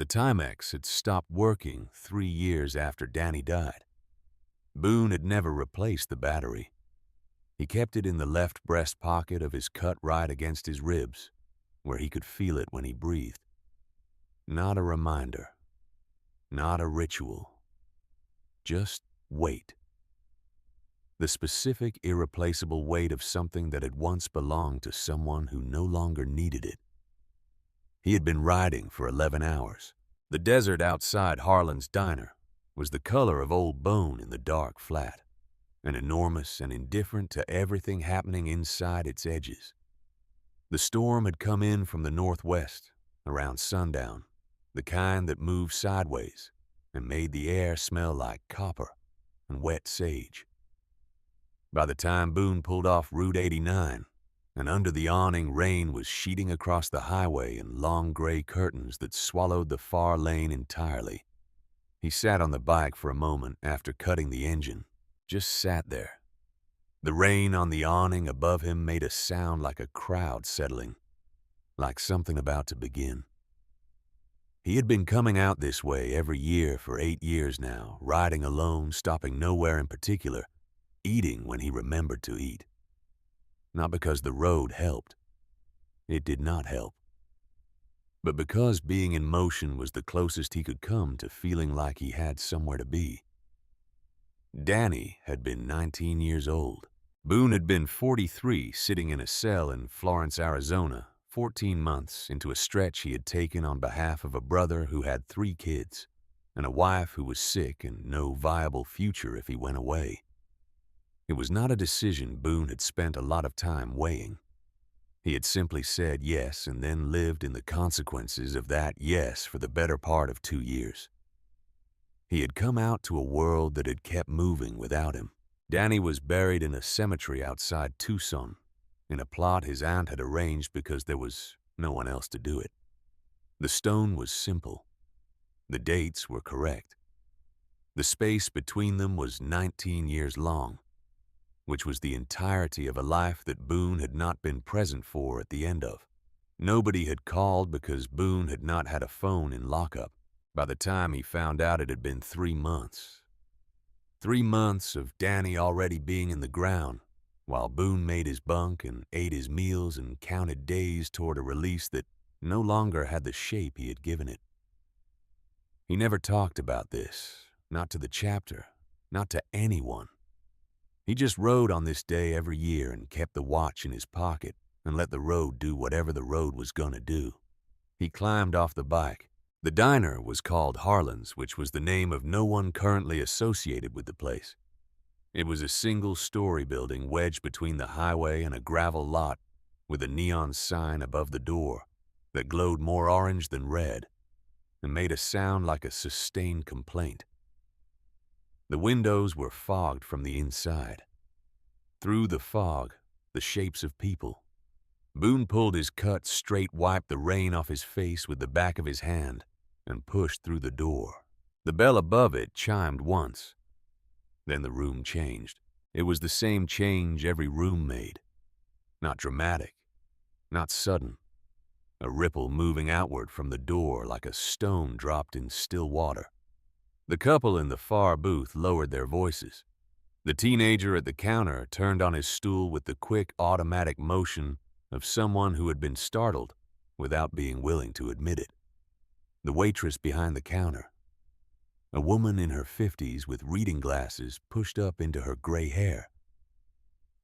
The Timex had stopped working 3 years after Danny died. Boone had never replaced the battery. He kept it in the left breast pocket of his cut right against his ribs, where he could feel it when he breathed. Not a reminder, not a ritual, just weight. The specific, irreplaceable weight of something that had once belonged to someone who no longer needed it. He had been riding for 11 hours. The desert outside Harlan's diner was the color of old bone in the dark flat, and enormous and indifferent to everything happening inside its edges. The storm had come in from the northwest around sundown, the kind that moved sideways and made the air smell like copper and wet sage. By the time Boone pulled off Route 89, and under the awning rain was sheeting across the highway in long gray curtains that swallowed the far lane entirely, he sat on the bike for a moment after cutting the engine, just sat there. The rain on the awning above him made a sound like a crowd settling, like something about to begin. He had been coming out this way every year for 8 years now, riding alone, stopping nowhere in particular, eating when he remembered to eat. Not because the road helped. It did not help. But because being in motion was the closest he could come to feeling like he had somewhere to be. Danny had been 19 years old. Boone had been 43, sitting in a cell in Florence, Arizona, 14 months into a stretch he had taken on behalf of a brother who had 3 kids, and a wife who was sick and no viable future if he went away. It was not a decision Boone had spent a lot of time weighing. He had simply said yes and then lived in the consequences of that yes for the better part of 2 years. He had come out to a world that had kept moving without him. Danny was buried in a cemetery outside Tucson, in a plot his aunt had arranged because there was no one else to do it. The stone was simple. The dates were correct. The space between them was 19 years long, which was the entirety of a life that Boone had not been present for at the end of. Nobody had called because Boone had not had a phone in lockup. By the time he found out, it had been 3 months. 3 months of Danny already being in the ground, while Boone made his bunk and ate his meals and counted days toward a release that no longer had the shape he had given it. He never talked about this, not to the chapter, not to anyone. He just rode on this day every year and kept the watch in his pocket and let the road do whatever the road was gonna do. He climbed off the bike. The diner was called Harlan's, which was the name of no one currently associated with the place. It was a single-story building wedged between the highway and a gravel lot with a neon sign above the door that glowed more orange than red and made a sound like a sustained complaint. The windows were fogged from the inside. Through the fog, the shapes of people. Boone pulled his cut straight, wiped the rain off his face with the back of his hand, and pushed through the door. The bell above it chimed once. Then the room changed. It was the same change every room made. Not dramatic, not sudden. A ripple moving outward from the door like a stone dropped in still water. The couple in the far booth lowered their voices. The teenager at the counter turned on his stool with the quick, automatic motion of someone who had been startled without being willing to admit it. The waitress behind the counter, a woman in her 50s with reading glasses pushed up into her gray hair,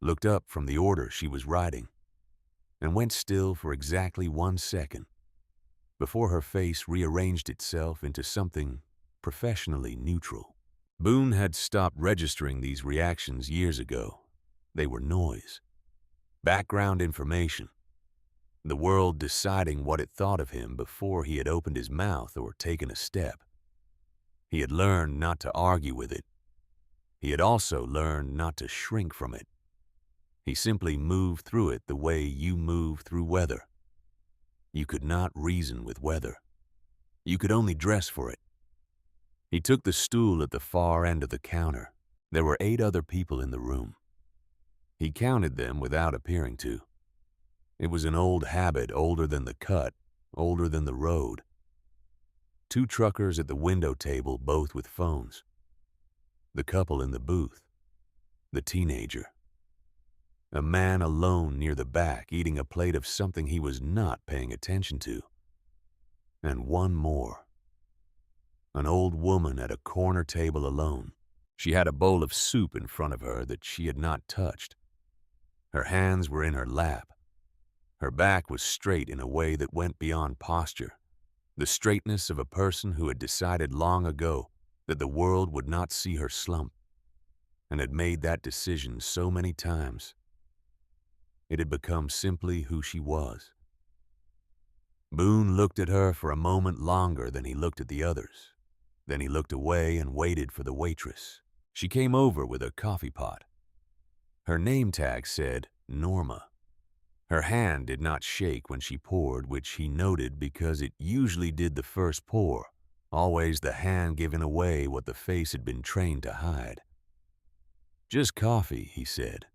looked up from the order she was writing and went still for exactly 1 second before her face rearranged itself into something professionally neutral. Boone had stopped registering these reactions years ago. They were noise, background information, the world deciding what it thought of him before he had opened his mouth or taken a step. He had learned not to argue with it. He had also learned not to shrink from it. He simply moved through it the way you move through weather. You could not reason with weather. You could only dress for it. He took the stool at the far end of the counter. There were 8 other people in the room. He counted them without appearing to. It was an old habit, older than the cut, older than the road. Two truckers at the window table, both with phones. The couple in the booth. The teenager. A man alone near the back eating a plate of something he was not paying attention to. And one more. An old woman at a corner table alone. She had a bowl of soup in front of her that she had not touched. Her hands were in her lap. Her back was straight in a way that went beyond posture. The straightness of a person who had decided long ago that the world would not see her slump, and had made that decision so many times. It had become simply who she was. Boone looked at her for a moment longer than he looked at the others. Then he looked away and waited for the waitress. She came over with a coffee pot. Her name tag said Norma. Her hand did not shake when she poured, which he noted because it usually did the first pour, always the hand giving away what the face had been trained to hide. "Just coffee," he said.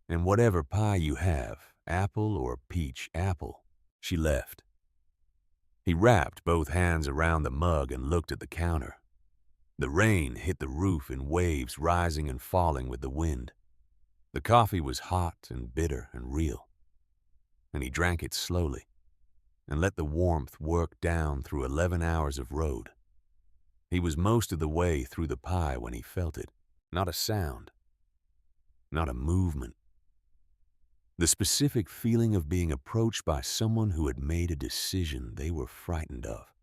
"And whatever pie you have, apple or peach apple." She left. He wrapped both hands around the mug and looked at the counter. The rain hit the roof in waves rising and falling with the wind. The coffee was hot and bitter and real, and he drank it slowly and let the warmth work down through 11 hours of road. He was most of the way through the pie when he felt it. Not a sound, not a movement. The specific feeling of being approached by someone who had made a decision they were frightened of.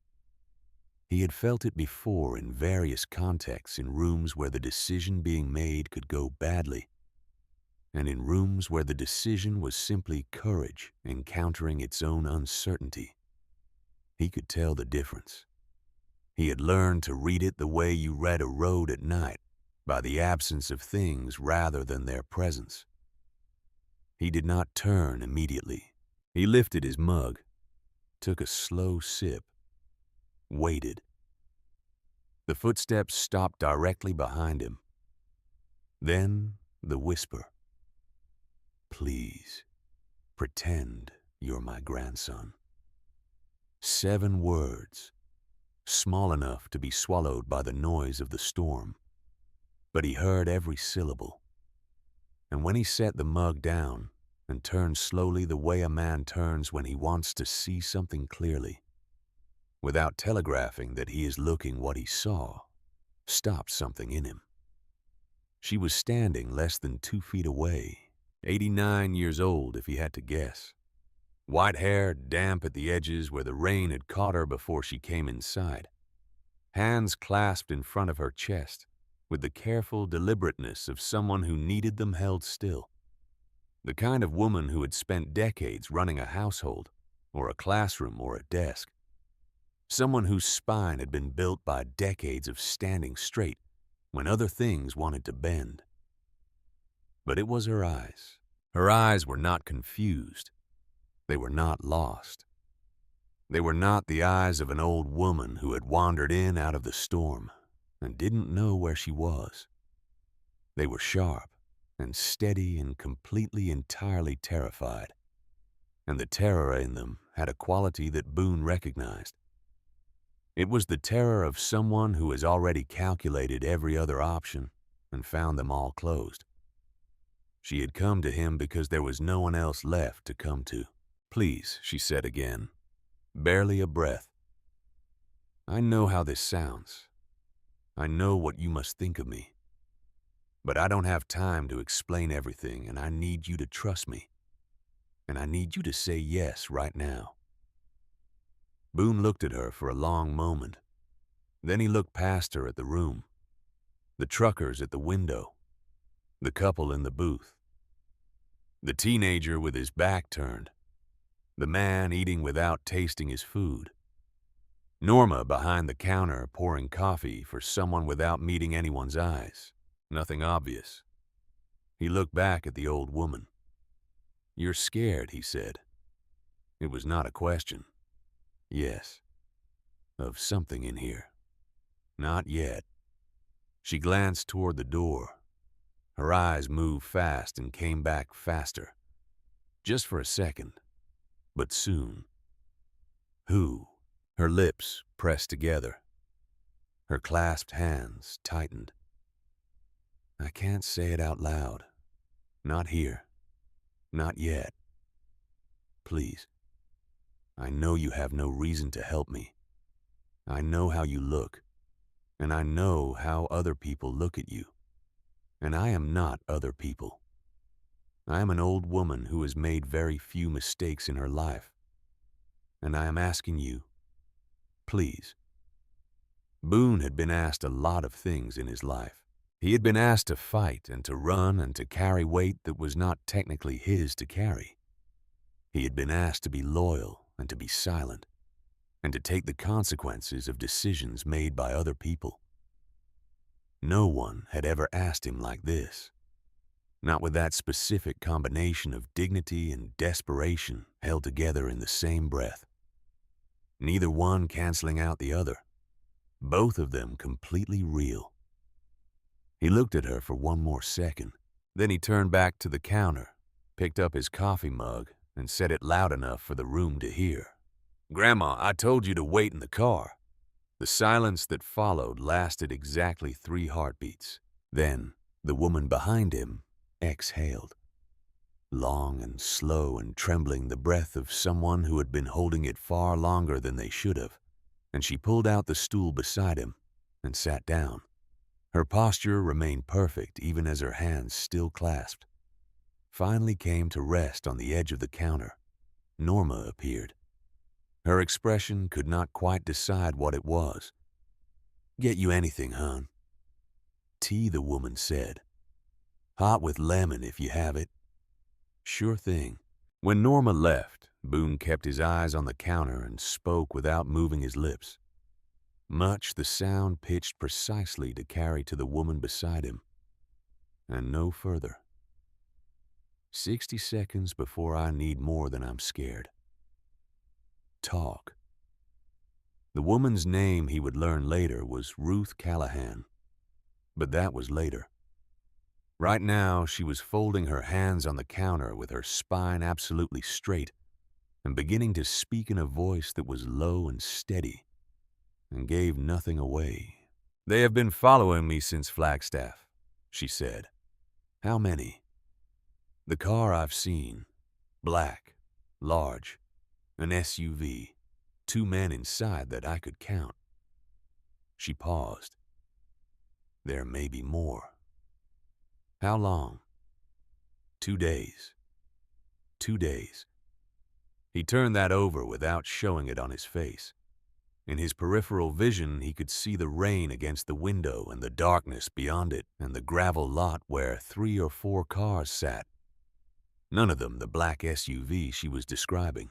He had felt it before in various contexts, in rooms where the decision being made could go badly, and in rooms where the decision was simply courage encountering its own uncertainty. He could tell the difference. He had learned to read it the way you read a road at night, by the absence of things rather than their presence. He did not turn immediately. He lifted his mug, took a slow sip, waited. The footsteps stopped directly behind him. Then the whisper. "Please, pretend you're my grandson." 7 words, small enough to be swallowed by the noise of the storm. But he heard every syllable. And when he set the mug down and turned slowly the way a man turns when he wants to see something clearly, without telegraphing that he is looking what he saw, stopped something in him. She was standing less than 2 feet away, 89 years old if he had to guess. White hair damp at the edges where the rain had caught her before she came inside. Hands clasped in front of her chest, with the careful deliberateness of someone who needed them held still. The kind of woman who had spent decades running a household, or a classroom, or a desk. Someone whose spine had been built by decades of standing straight when other things wanted to bend. But it was her eyes. Her eyes were not confused. They were not lost. They were not the eyes of an old woman who had wandered in out of the storm and didn't know where she was. They were sharp and steady and completely, entirely terrified. And the terror in them had a quality that Boone recognized. It was the terror of someone who has already calculated every other option and found them all closed. She had come to him because there was no one else left to come to. "Please," she said again, barely a breath. "I know how this sounds. I know what you must think of me. But I don't have time to explain everything, and I need you to trust me. And I need you to say yes right now." Boone looked at her for a long moment. Then he looked past her at the room, the truckers at the window, the couple in the booth, the teenager with his back turned, the man eating without tasting his food, Norma behind the counter pouring coffee for someone without meeting anyone's eyes. Nothing obvious. He looked back at the old woman. "You're scared," he said. It was not a question. "Yes. Of something in here." "Not yet." She glanced toward the door. Her eyes moved fast and came back faster. Just for a second, but soon. "Who?" Her lips pressed together. Her clasped hands tightened. I can't say it out loud. Not here. Not yet. Please. I know you have no reason to help me. I know how you look, and I know how other people look at you. And I am not other people. I am an old woman who has made very few mistakes in her life. And I am asking you, please. Boone had been asked a lot of things in his life. He had been asked to fight and to run and to carry weight that was not technically his to carry. He had been asked to be loyal and to be silent, and to take the consequences of decisions made by other people. No one had ever asked him like this, not with that specific combination of dignity and desperation held together in the same breath. Neither one canceling out the other, both of them completely real. He looked at her for one more second. Then he turned back to the counter, picked up his coffee mug, and said it loud enough for the room to hear. Grandma, I told you to wait in the car. The silence that followed lasted exactly 3 heartbeats. Then, the woman behind him exhaled. Long and slow and trembling, the breath of someone who had been holding it far longer than they should have, and she pulled out the stool beside him and sat down. Her posture remained perfect even as her hands still clasped. Finally came to rest on the edge of the counter. Norma appeared. Her expression could not quite decide what it was. Get you anything, hon? Tea, the woman said. Hot with lemon if you have it. Sure thing. When Norma left, Boone kept his eyes on the counter and spoke without moving his lips. Much the sound pitched precisely to carry to the woman beside him, and no further. 60 seconds before I need more than I'm scared. Talk. The woman's name he would learn later was Ruth Callahan, but that was later. Right now, she was folding her hands on the counter with her spine absolutely straight and beginning to speak in a voice that was low and steady and gave nothing away. They have been following me since Flagstaff, she said. How many? The car I've seen. Black, large, an SUV. 2 men inside that I could count. She paused. There may be more. How long? 2 days. 2 days. He turned that over without showing it on his face. In his peripheral vision, he could see the rain against the window and the darkness beyond it and the gravel lot where 3 or 4 cars sat. None of them the black SUV she was describing.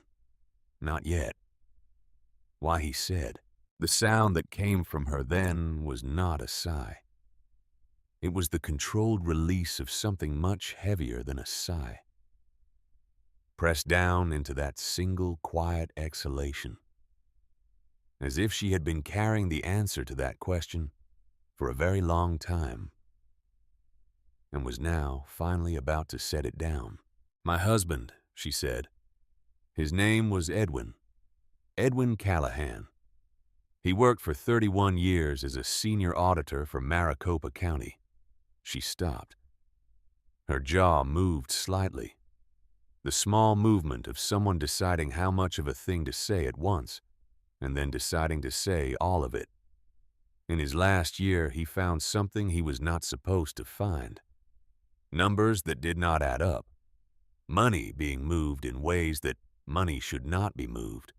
Not yet. Why, he said, the sound that came from her then was not a sigh. It was the controlled release of something much heavier than a sigh. Pressed down into that single quiet exhalation. As if she had been carrying the answer to that question for a very long time, and was now finally about to set it down. My husband, she said. His name was Edwin. Edwin Callahan. He worked for 31 years as a senior auditor for Maricopa County. She stopped. Her jaw moved slightly. The small movement of someone deciding how much of a thing to say at once, and then deciding to say all of it. In his last year, he found something he was not supposed to find. Numbers that did not add up. Money being moved in ways that money should not be moved.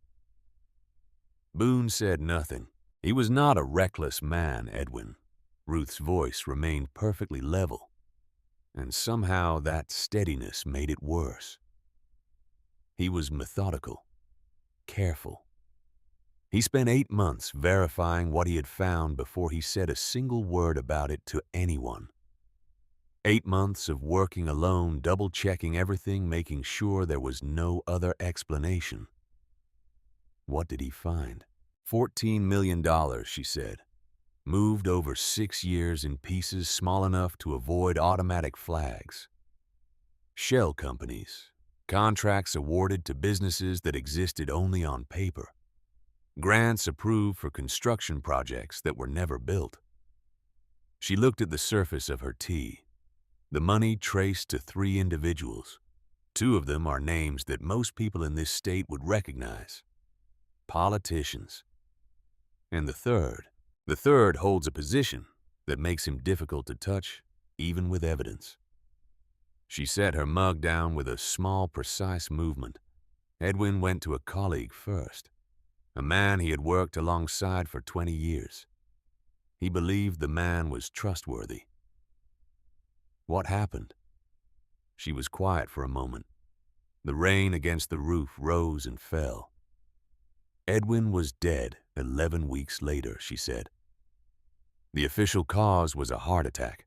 Boone said nothing. He was not a reckless man, Edwin. Ruth's voice remained perfectly level, and somehow that steadiness made it worse. He was methodical, careful. He spent 8 months verifying what he had found before he said a single word about it to anyone. 8 months of working alone, double-checking everything, making sure there was no other explanation. What did he find? $14 million, she said. Moved over 6 years in pieces small enough to avoid automatic flags. Shell companies. Contracts awarded to businesses that existed only on paper. grants approved for construction projects that were never built. She looked at the surface of her tea. The money traced to 3 individuals. 2 of them are names that most people in this state would recognize. Politicians. And the third holds a position that makes him difficult to touch, even with evidence. She set her mug down with a small, precise movement. Edwin went to a colleague first, a man he had worked alongside for 20 years. He believed the man was trustworthy. What happened? She was quiet for a moment. The rain against the roof rose and fell. Edwin was dead 11 weeks later, she said. The official cause was a heart attack.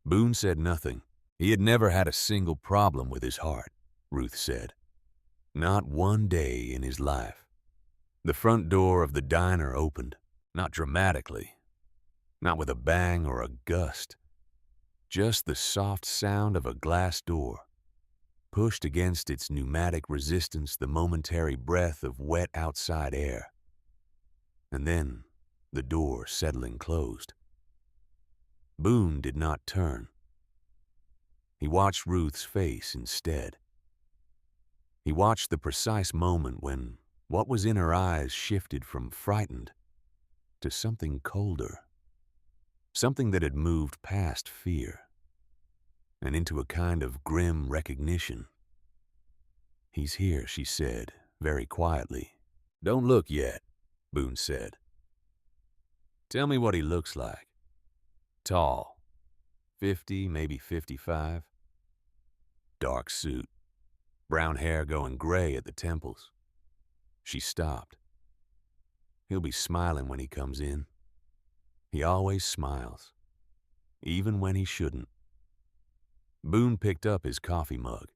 Boone said nothing. He had never had a single problem with his heart, Ruth said. Not one day in his life. The front door of the diner opened, not dramatically, not with a bang or a gust, just the soft sound of a glass door. Pushed against its pneumatic resistance the momentary breath of wet outside air. And then the door settling closed. Boone did not turn. He watched Ruth's face instead. He watched the precise moment when what was in her eyes shifted from frightened to something colder, something that had moved past fear and into a kind of grim recognition. He's here, she said, very quietly. Don't look yet, Boone said. Tell me what he looks like. Tall, 50, maybe 55. Dark suit, brown hair going gray at the temples. She stopped. He'll be smiling when he comes in. He always smiles, even when he shouldn't. Boone picked up his coffee mug.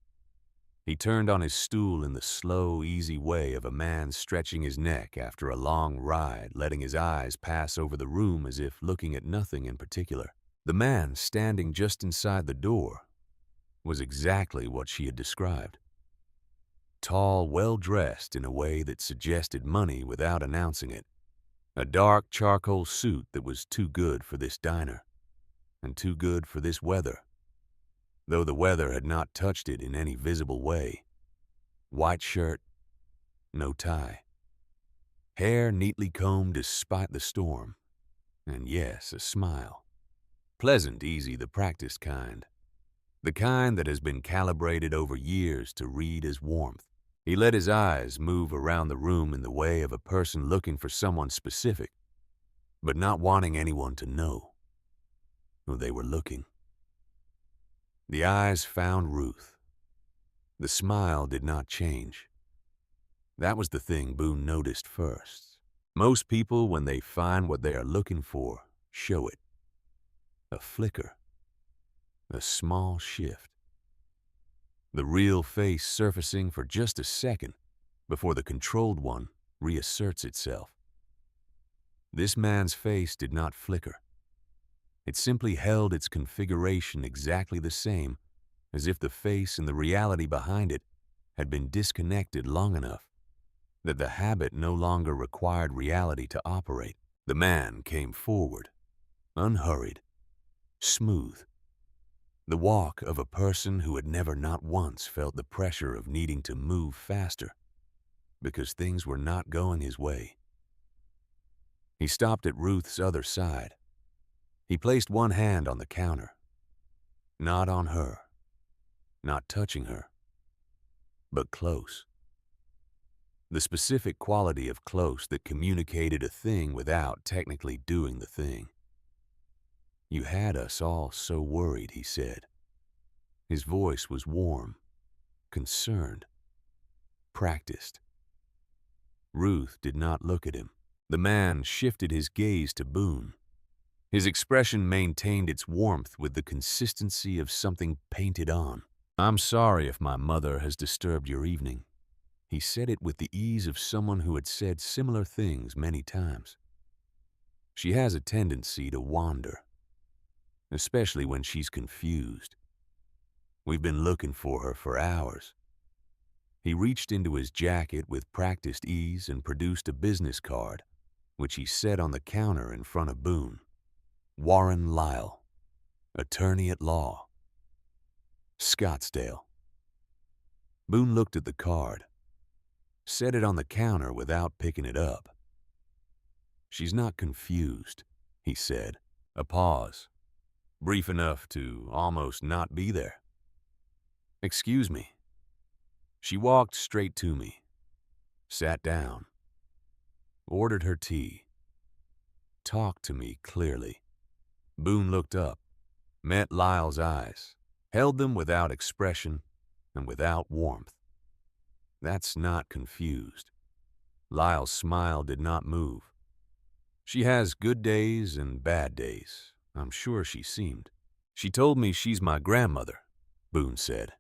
He turned on his stool in the slow, easy way of a man stretching his neck after a long ride, letting his eyes pass over the room as if looking at nothing in particular. The man standing just inside the door was exactly what she had described. Tall, well-dressed in a way that suggested money without announcing it. A dark charcoal suit that was too good for this diner, and too good for this weather, though the weather had not touched it in any visible way. White shirt, no tie. Hair neatly combed despite the storm, and yes, a smile. Pleasant, easy, the practiced kind. The kind that has been calibrated over years to read as warmth. He let his eyes move around the room in the way of a person looking for someone specific, but not wanting anyone to know who they were looking. The eyes found Ruth. The smile did not change. That was the thing Boone noticed first. Most people, when they find what they are looking for, show it. A flicker. A small shift. The real face surfacing for just a second before the controlled one reasserts itself. This man's face did not flicker. It simply held its configuration exactly the same, as if the face and the reality behind it had been disconnected long enough that the habit no longer required reality to operate. The man came forward, unhurried, smooth. The walk of a person who had never not once felt the pressure of needing to move faster because things were not going his way. He stopped at Ruth's other side. He placed one hand on the counter. Not on her, not touching her, but close. The specific quality of close that communicated a thing without technically doing the thing. You had us all so worried, he said. His voice was warm, concerned, practiced. Ruth did not look at him. The man shifted his gaze to Boone. His expression maintained its warmth with the consistency of something painted on. I'm sorry if my mother has disturbed your evening. He said it with the ease of someone who had said similar things many times. She has a tendency to wander, especially when she's confused. We've been looking for her for hours. He reached into his jacket with practiced ease and produced a business card, which he set on the counter in front of Boone. Warren Lyle, attorney at law, Scottsdale. Boone looked at the card, set it on the counter without picking it up. "She's not confused," he said. A pause, brief enough to almost not be there. "Excuse me." She walked straight to me, sat down, ordered her tea, talked to me clearly. Boone looked up, met Lyle's eyes, held them without expression and without warmth. "That's not confused." Lyle's smile did not move. "She has good days and bad days, I'm sure she seemed." "She told me she's my grandmother," Boone said.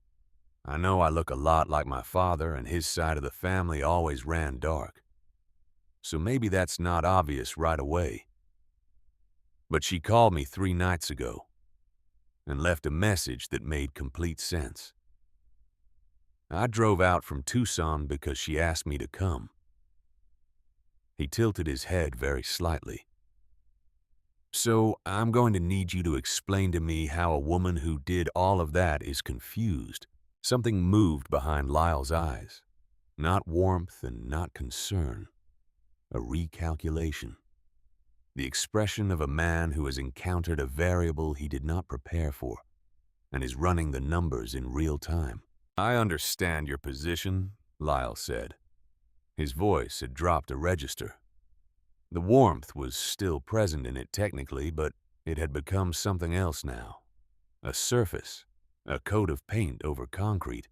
"I know I look a lot like my father, and his side of the family always ran dark. So maybe that's not obvious right away. But she called me 3 nights ago and left a message that made complete sense. I drove out from Tucson because she asked me to come." He tilted his head very slightly. "So I'm going to need you to explain to me how a woman who did all of that is confused." Something moved behind Lyle's eyes. Not warmth and not concern. A recalculation. The expression of a man who has encountered a variable he did not prepare for and is running the numbers in real time. "I understand your position," Lyle said. His voice had dropped a register. The warmth was still present in it technically, but it had become something else now. A surface, a coat of paint over concrete.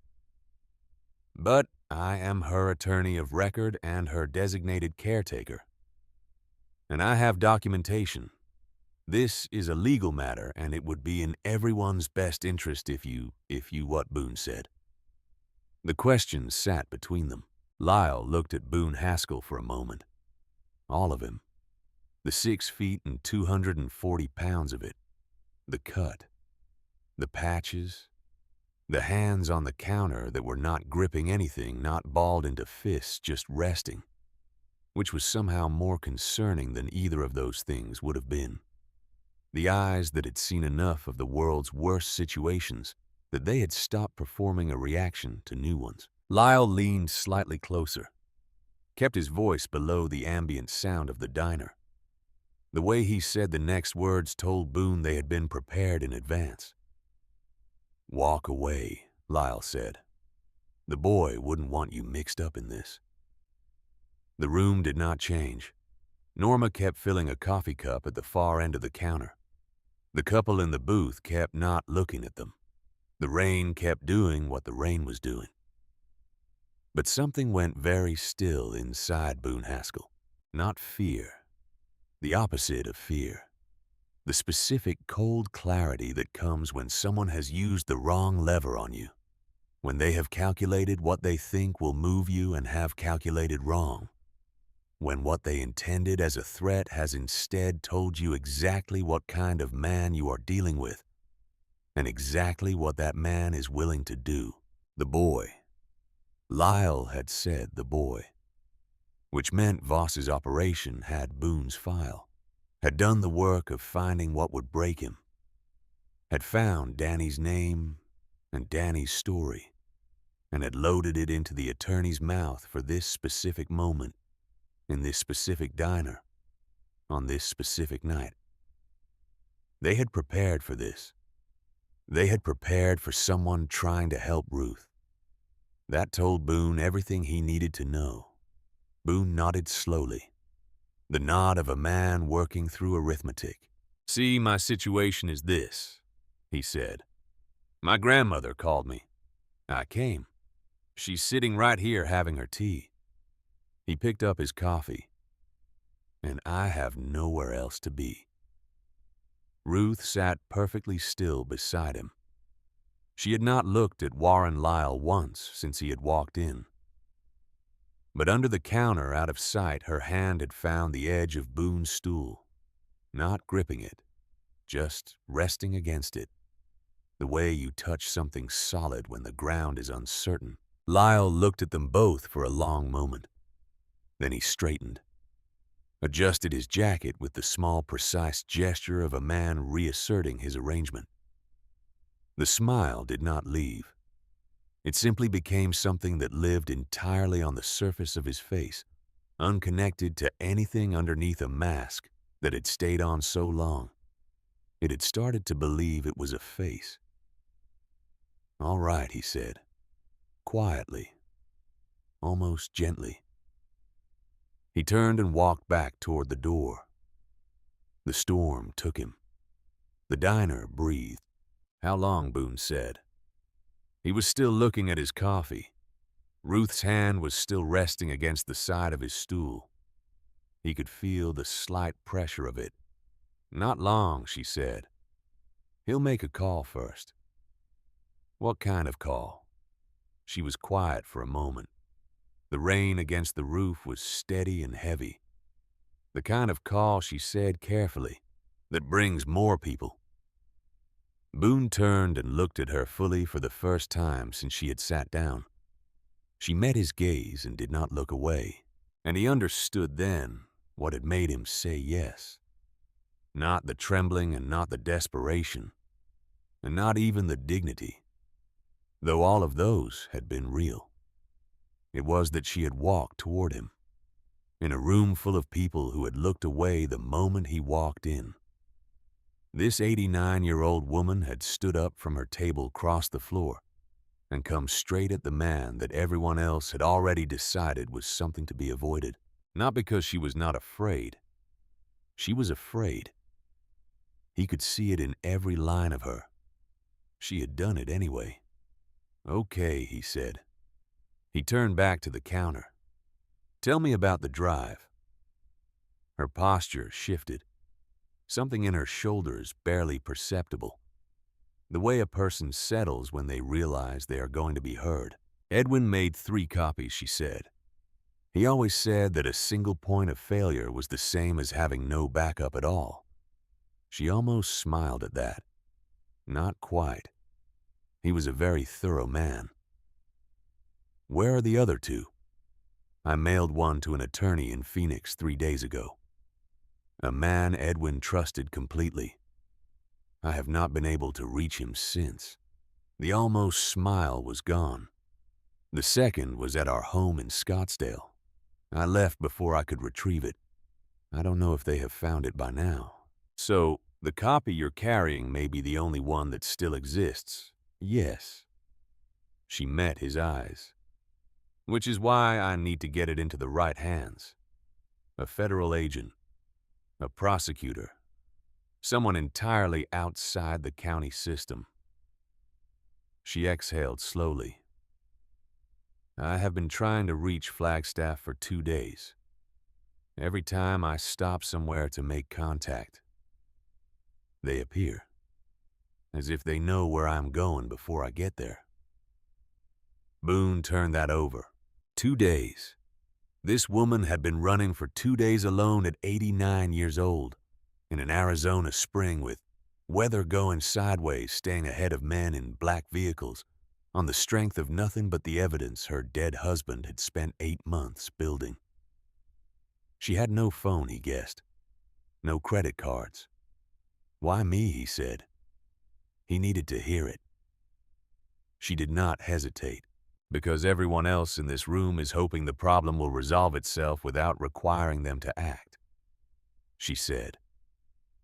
"But I am her attorney of record and her designated caretaker. And I have documentation. This is a legal matter, and it would be in everyone's best interest if you what Boone said." The questions sat between them. Lyle looked at Boone Haskell for a moment. All of him. The 6 feet and 240 pounds of it. The cut. The patches. The hands on the counter that were not gripping anything, not balled into fists, just resting. Which was somehow more concerning than either of those things would have been. The eyes that had seen enough of the world's worst situations that they had stopped performing a reaction to new ones. Lyle leaned slightly closer, kept his voice below the ambient sound of the diner. The way he said the next words told Boone they had been prepared in advance. "Walk away," Lyle said. "The boy wouldn't want you mixed up in this." The room did not change. Norma kept filling a coffee cup at the far end of the counter. The couple in the booth kept not looking at them. The rain kept doing what the rain was doing. But something went very still inside Boone Haskell. Not fear. The opposite of fear. The specific cold clarity that comes when someone has used the wrong lever on you. When they have calculated what they think will move you and have calculated wrong. When what they intended as a threat has instead told you exactly what kind of man you are dealing with and exactly what that man is willing to do. The boy. Lyle had said the boy, which meant Voss's operation had Boone's file, had done the work of finding what would break him, had found Danny's name and Danny's story, and had loaded it into the attorney's mouth for this specific moment, in this specific diner, on this specific night. They had prepared for this. They had prepared for someone trying to help Ruth. That told Boone everything he needed to know. Boone nodded slowly, the nod of a man working through arithmetic. "See, my situation is this," he said. "My grandmother called me. I came. She's sitting right here having her tea." He picked up his coffee. "And I have nowhere else to be." Ruth sat perfectly still beside him. She had not looked at Warren Lyle once since he had walked in. But under the counter, out of sight, her hand had found the edge of Boone's stool, not gripping it, just resting against it, the way you touch something solid when the ground is uncertain. Lyle looked at them both for a long moment. Then he straightened, adjusted his jacket with the small, precise gesture of a man reasserting his arrangement. The smile did not leave. It simply became something that lived entirely on the surface of his face, unconnected to anything underneath a mask that had stayed on so long. It had started to believe it was a face. "All right," he said, quietly, almost gently. He turned and walked back toward the door. The storm took him. The diner breathed. "How long?" Boone said. He was still looking at his coffee. Ruth's hand was still resting against the side of his stool. He could feel the slight pressure of it. "Not long," she said. "He'll make a call first." "What kind of call?" She was quiet for a moment. The rain against the roof was steady and heavy. "The kind of call," she said carefully, "that brings more people." Boone turned and looked at her fully for the first time since she had sat down. She met his gaze and did not look away, and he understood then what had made him say yes. Not the trembling and not the desperation, and not even the dignity, though all of those had been real. It was that she had walked toward him, in a room full of people who had looked away the moment he walked in. This 89-year-old woman had stood up from her table across the floor and come straight at the man that everyone else had already decided was something to be avoided. Not because she was not afraid. She was afraid. He could see it in every line of her. She had done it anyway. "Okay," he said. He turned back to the counter. "Tell me about the drive." Her posture shifted. Something in her shoulders barely perceptible. The way a person settles when they realize they are going to be heard. "Edwin made 3 copies," she said. "He always said that a single point of failure was the same as having no backup at all." She almost smiled at that. Not quite. He was a very thorough man. "Where are the other 2? "I mailed one to an attorney in Phoenix 3 days ago. A man Edwin trusted completely. I have not been able to reach him since." The almost smile was gone. "The second was at our home in Scottsdale. I left before I could retrieve it. I don't know if they have found it by now." "So, the copy you're carrying may be the only one that still exists." "Yes." She met his eyes. "Which is why I need to get it into the right hands. A federal agent, a prosecutor, someone entirely outside the county system." She exhaled slowly. "I have been trying to reach Flagstaff for 2 days. Every time I stop somewhere to make contact, they appear, as if they know where I'm going before I get there." Boone turned that over. 2 days. This woman had been running for 2 days alone at 89 years old, in an Arizona spring with weather going sideways, staying ahead of men in black vehicles, on the strength of nothing but the evidence her dead husband had spent 8 months building. She had no phone, he guessed. No credit cards. "Why me?" he said. He needed to hear it. She did not hesitate. "Because everyone else in this room is hoping the problem will resolve itself without requiring them to act," she said.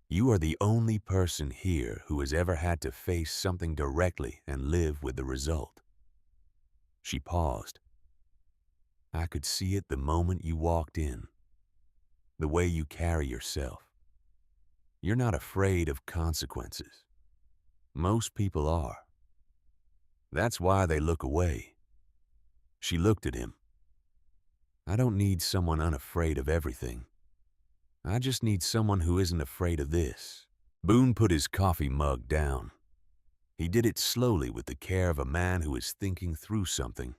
"You are the only person here who has ever had to face something directly and live with the result." She paused. "I could see it the moment you walked in. The way you carry yourself. You're not afraid of consequences. Most people are. That's why they look away." She looked at him. "I don't need someone unafraid of everything. I just need someone who isn't afraid of this." Boone put his coffee mug down. He did it slowly with the care of a man who is thinking through something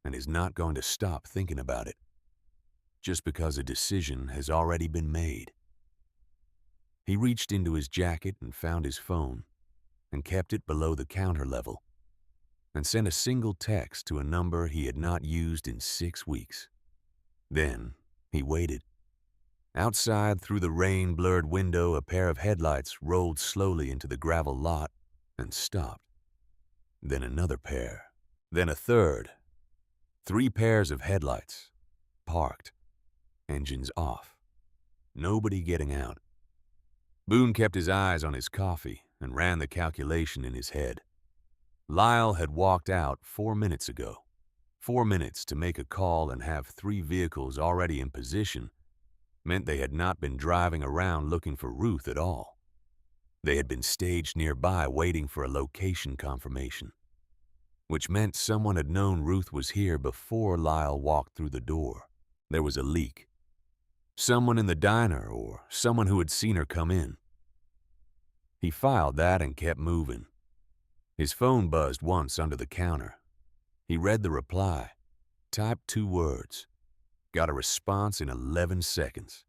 and is not going to stop thinking about it just because a decision has already been made. He reached into his jacket and found his phone and kept it below the counter level. and sent a single text to a number he had not used in 6 weeks. Then he waited. Outside, through the rain-blurred window, a pair of headlights rolled slowly into the gravel lot and stopped. Then another pair. Then a third. 3 pairs of headlights, parked, engines off. Nobody getting out. Boone kept his eyes on his coffee and ran the calculation in his head. Lyle had walked out 4 minutes ago. 4 minutes to make a call and have 3 vehicles already in position meant they had not been driving around looking for Ruth at all. They had been staged nearby waiting for a location confirmation, which meant someone had known Ruth was here before Lyle walked through the door. There was a leak. Someone in the diner or someone who had seen her come in. He filed that and kept moving. His phone buzzed once under the counter. He read the reply, typed 2 words, got a response in 11 seconds.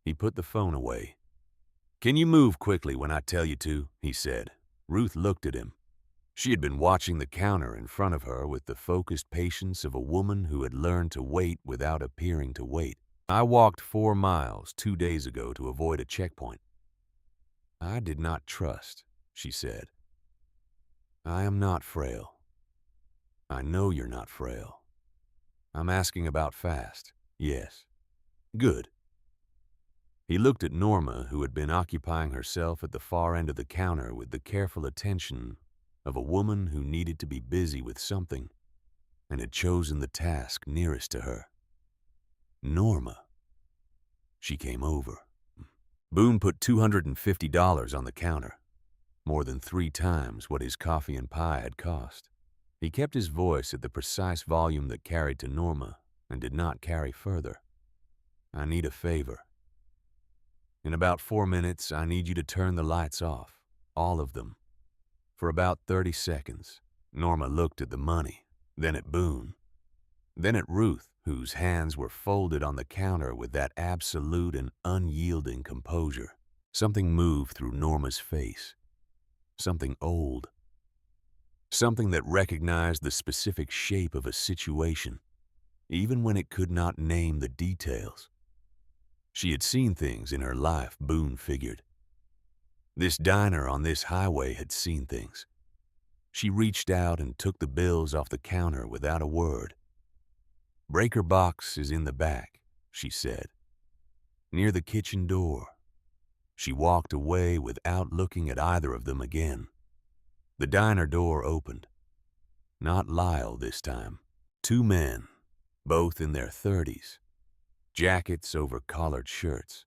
He put the phone away. "Can you move quickly when I tell you to?" he said. Ruth looked at him. She had been watching the counter in front of her with the focused patience of a woman who had learned to wait without appearing to wait. "I walked 4 miles 2 days ago to avoid a checkpoint." "I did not trust," she said. "I am not frail." "I know you're not frail." "I'm asking about fast." "Yes." "Good." He looked at Norma, who had been occupying herself at the far end of the counter with the careful attention of a woman who needed to be busy with something and had chosen the task nearest to her. Norma. She came over. Boone put $250 on the counter, more than 3 times what his coffee and pie had cost. He kept his voice at the precise volume that carried to Norma and did not carry further. "I need a favor. In about 4 minutes, I need you to turn the lights off, all of them, for about 30 seconds. Norma looked at the money, then at Boone, then at Ruth, whose hands were folded on the counter with that absolute and unyielding composure. Something moved through Norma's face, something old, something that recognized the specific shape of a situation, even when it could not name the details. She had seen things in her life, Boone figured. This diner on this highway had seen things. She reached out and took the bills off the counter without a word. "Breaker box is in the back," she said, "near the kitchen door." She walked away without looking at either of them again. The diner door opened. Not Lyle this time. 2 men, both in their 30s. Jackets over collared shirts.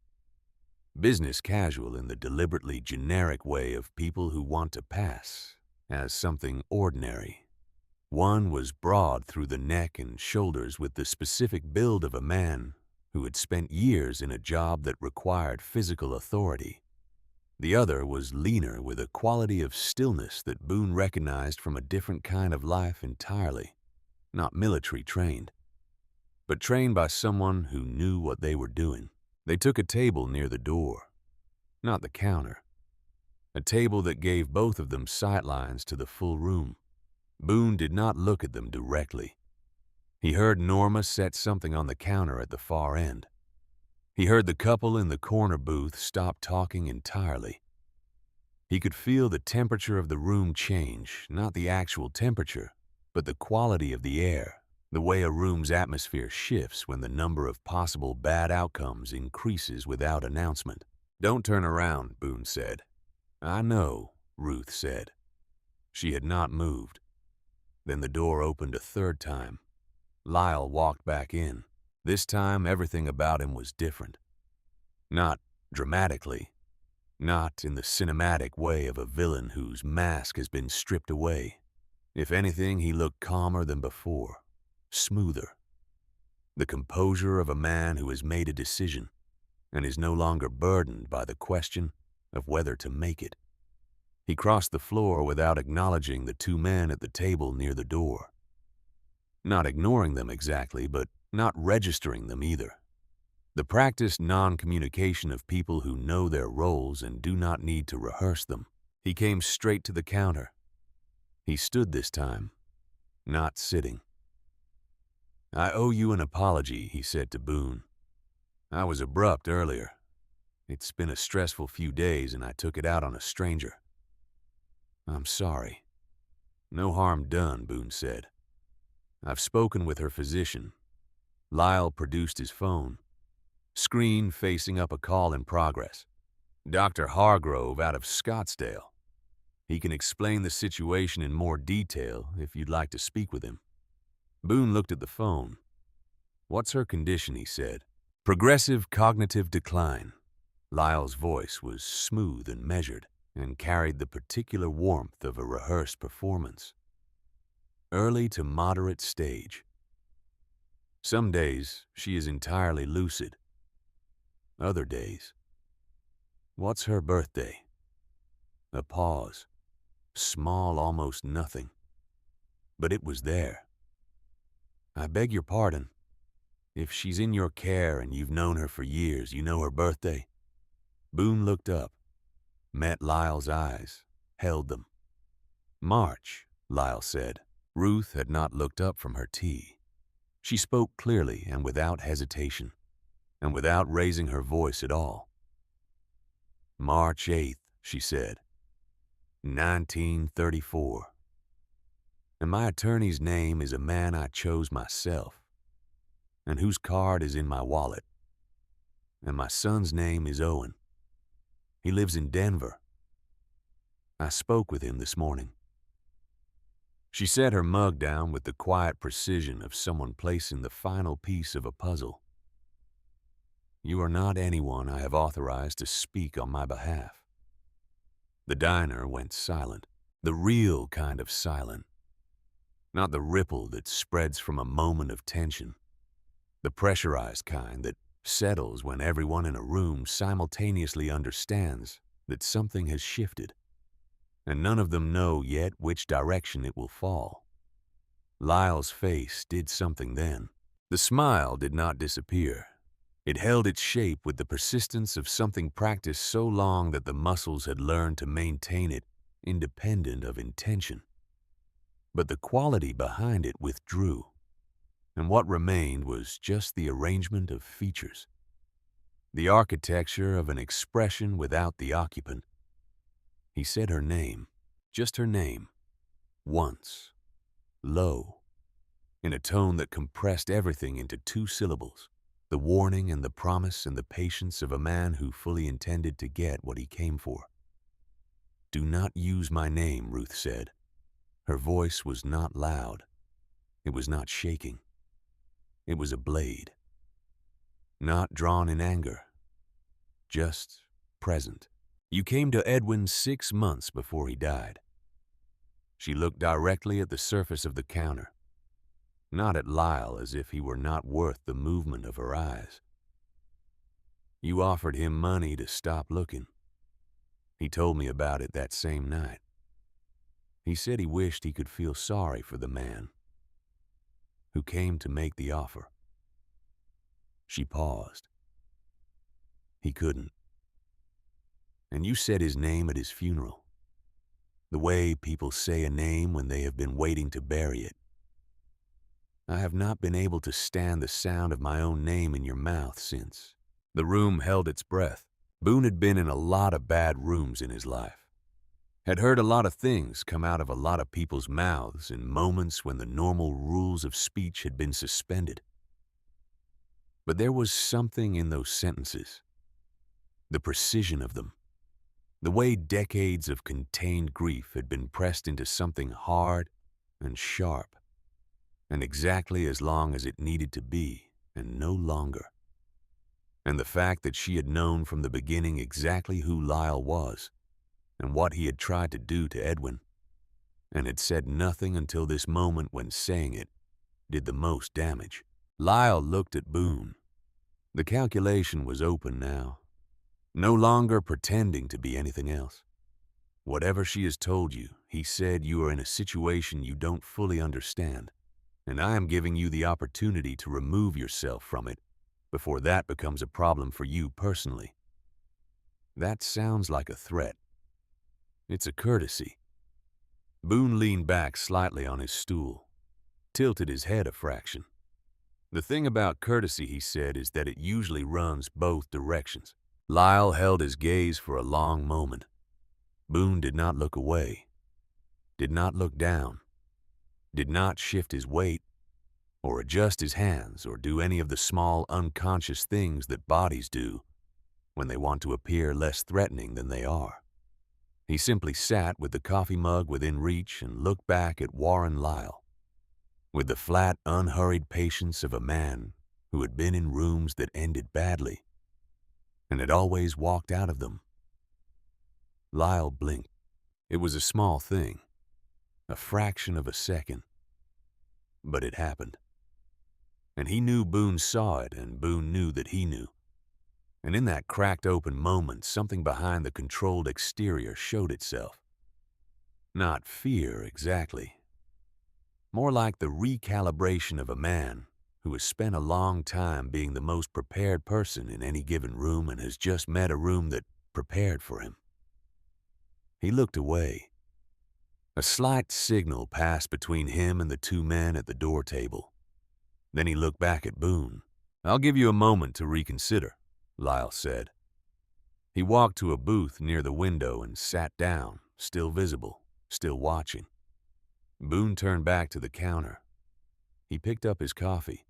Business casual in the deliberately generic way of people who want to pass as something ordinary. One was broad through the neck and shoulders with the specific build of a man who had spent years in a job that required physical authority. The other was leaner with a quality of stillness that Boone recognized from a different kind of life entirely, not military trained, but trained by someone who knew what they were doing. They took a table near the door, not the counter, a table that gave both of them sightlines to the full room. Boone did not look at them directly. He heard Norma set something on the counter at the far end. He heard the couple in the corner booth stop talking entirely. He could feel the temperature of the room change, not the actual temperature, but the quality of the air, the way a room's atmosphere shifts when the number of possible bad outcomes increases without announcement. "Don't turn around," Boone said. "I know," Ruth said. She had not moved. Then the door opened a 3rd time. Lyle walked back in. This time, everything about him was different. Not dramatically, not in the cinematic way of a villain whose mask has been stripped away. If anything, he looked calmer than before, smoother. The composure of a man who has made a decision and is no longer burdened by the question of whether to make it. He crossed the floor without acknowledging the 2 men at the table near the door. Not ignoring them exactly, but not registering them either. The practiced non-communication of people who know their roles and do not need to rehearse them. He came straight to the counter. He stood this time, not sitting. "I owe you an apology," he said to Boone. "I was abrupt earlier. It's been a stressful few days and I took it out on a stranger. I'm sorry." "No harm done," Boone said. "I've spoken with her physician." Lyle produced his phone. Screen facing up a call in progress. "Dr. Hargrove out of Scottsdale. He can explain the situation in more detail if you'd like to speak with him." Boone looked at the phone. "What's her condition?" he said. "Progressive cognitive decline." Lyle's voice was smooth and measured and carried the particular warmth of a rehearsed performance. "Early to moderate stage. Some days she is entirely lucid. Other days." "What's her birthday?" A pause. Small, almost nothing. But it was there. "I beg your pardon. If she's in your care and you've known her for years, you know her birthday?" Boone looked up, met Lyle's eyes, held them. "March," Lyle said. Ruth had not looked up from her tea. She spoke clearly and without hesitation, and without raising her voice at all. "March 8th, she said. 1934. And my attorney's name is a man I chose myself, and whose card is in my wallet. And my son's name is Owen. He lives in Denver. I spoke with him this morning." She set her mug down with the quiet precision of someone placing the final piece of a puzzle. "You are not anyone I have authorized to speak on my behalf." The diner went silent, the real kind of silent. Not the ripple that spreads from a moment of tension, the pressurized kind that settles when everyone in a room simultaneously understands that something has shifted, and none of them know yet which direction it will fall. Lyle's face did something then. The smile did not disappear. It held its shape with the persistence of something practiced so long that the muscles had learned to maintain it independent of intention. But the quality behind it withdrew, and what remained was just the arrangement of features, the architecture of an expression without the occupant. He said her name, just her name, once, low, in a tone that compressed everything into 2 syllables, the warning and the promise and the patience of a man who fully intended to get what he came for. "Do not use my name," Ruth said. Her voice was not loud. It was not shaking. It was a blade. Not drawn in anger, just present. "You came to Edwin 6 months before he died." She looked directly at the surface of the counter, not at Lyle as if he were not worth the movement of her eyes. "You offered him money to stop looking. He told me about it that same night. He said he wished he could feel sorry for the man who came to make the offer." She paused. "He couldn't. And you said his name at his funeral, the way people say a name when they have been waiting to bury it. I have not been able to stand the sound of my own name in your mouth since." The room held its breath. Boone had been in a lot of bad rooms in his life, had heard a lot of things come out of a lot of people's mouths in moments when the normal rules of speech had been suspended. But there was something in those sentences, the precision of them, the way decades of contained grief had been pressed into something hard and sharp, and exactly as long as it needed to be, and no longer. And the fact that she had known from the beginning exactly who Lyle was and what he had tried to do to Edwin, and had said nothing until this moment when saying it did the most damage. Lyle looked at Boone. The calculation was open now, no longer pretending to be anything else. "Whatever she has told you," he said, "you are in a situation you don't fully understand, and I am giving you the opportunity to remove yourself from it before that becomes a problem for you personally." That sounds like a threat. It's a courtesy. Boone leaned back slightly on his stool. tilted his head a fraction. The thing about courtesy, he said, is that it usually runs both directions. Lyle held his gaze for a long moment. Boone did not look away, did not look down, did not shift his weight, or adjust his hands, or do any of the small, unconscious things that bodies do when they want to appear less threatening than they are. He simply sat with the coffee mug within reach and looked back at Warren Lyle, with the flat, unhurried patience of a man who had been in rooms that ended badly and had always walked out of them. Lyle blinked. It was a small thing, a fraction of a second, but it happened. And he knew Boone saw it, and Boone knew that he knew. And in that cracked open moment, something behind the controlled exterior showed itself. Not fear, exactly. More like the recalibration of a man who has spent a long time being the most prepared person in any given room and has just met a room that prepared for him. He looked away. A slight signal passed between him and the two men at the door table. Then he looked back at Boone. "I'll give you a moment to reconsider," Lyle said. He walked to a booth near the window and sat down, still visible, still watching. Boone turned back to the counter. He picked up his coffee.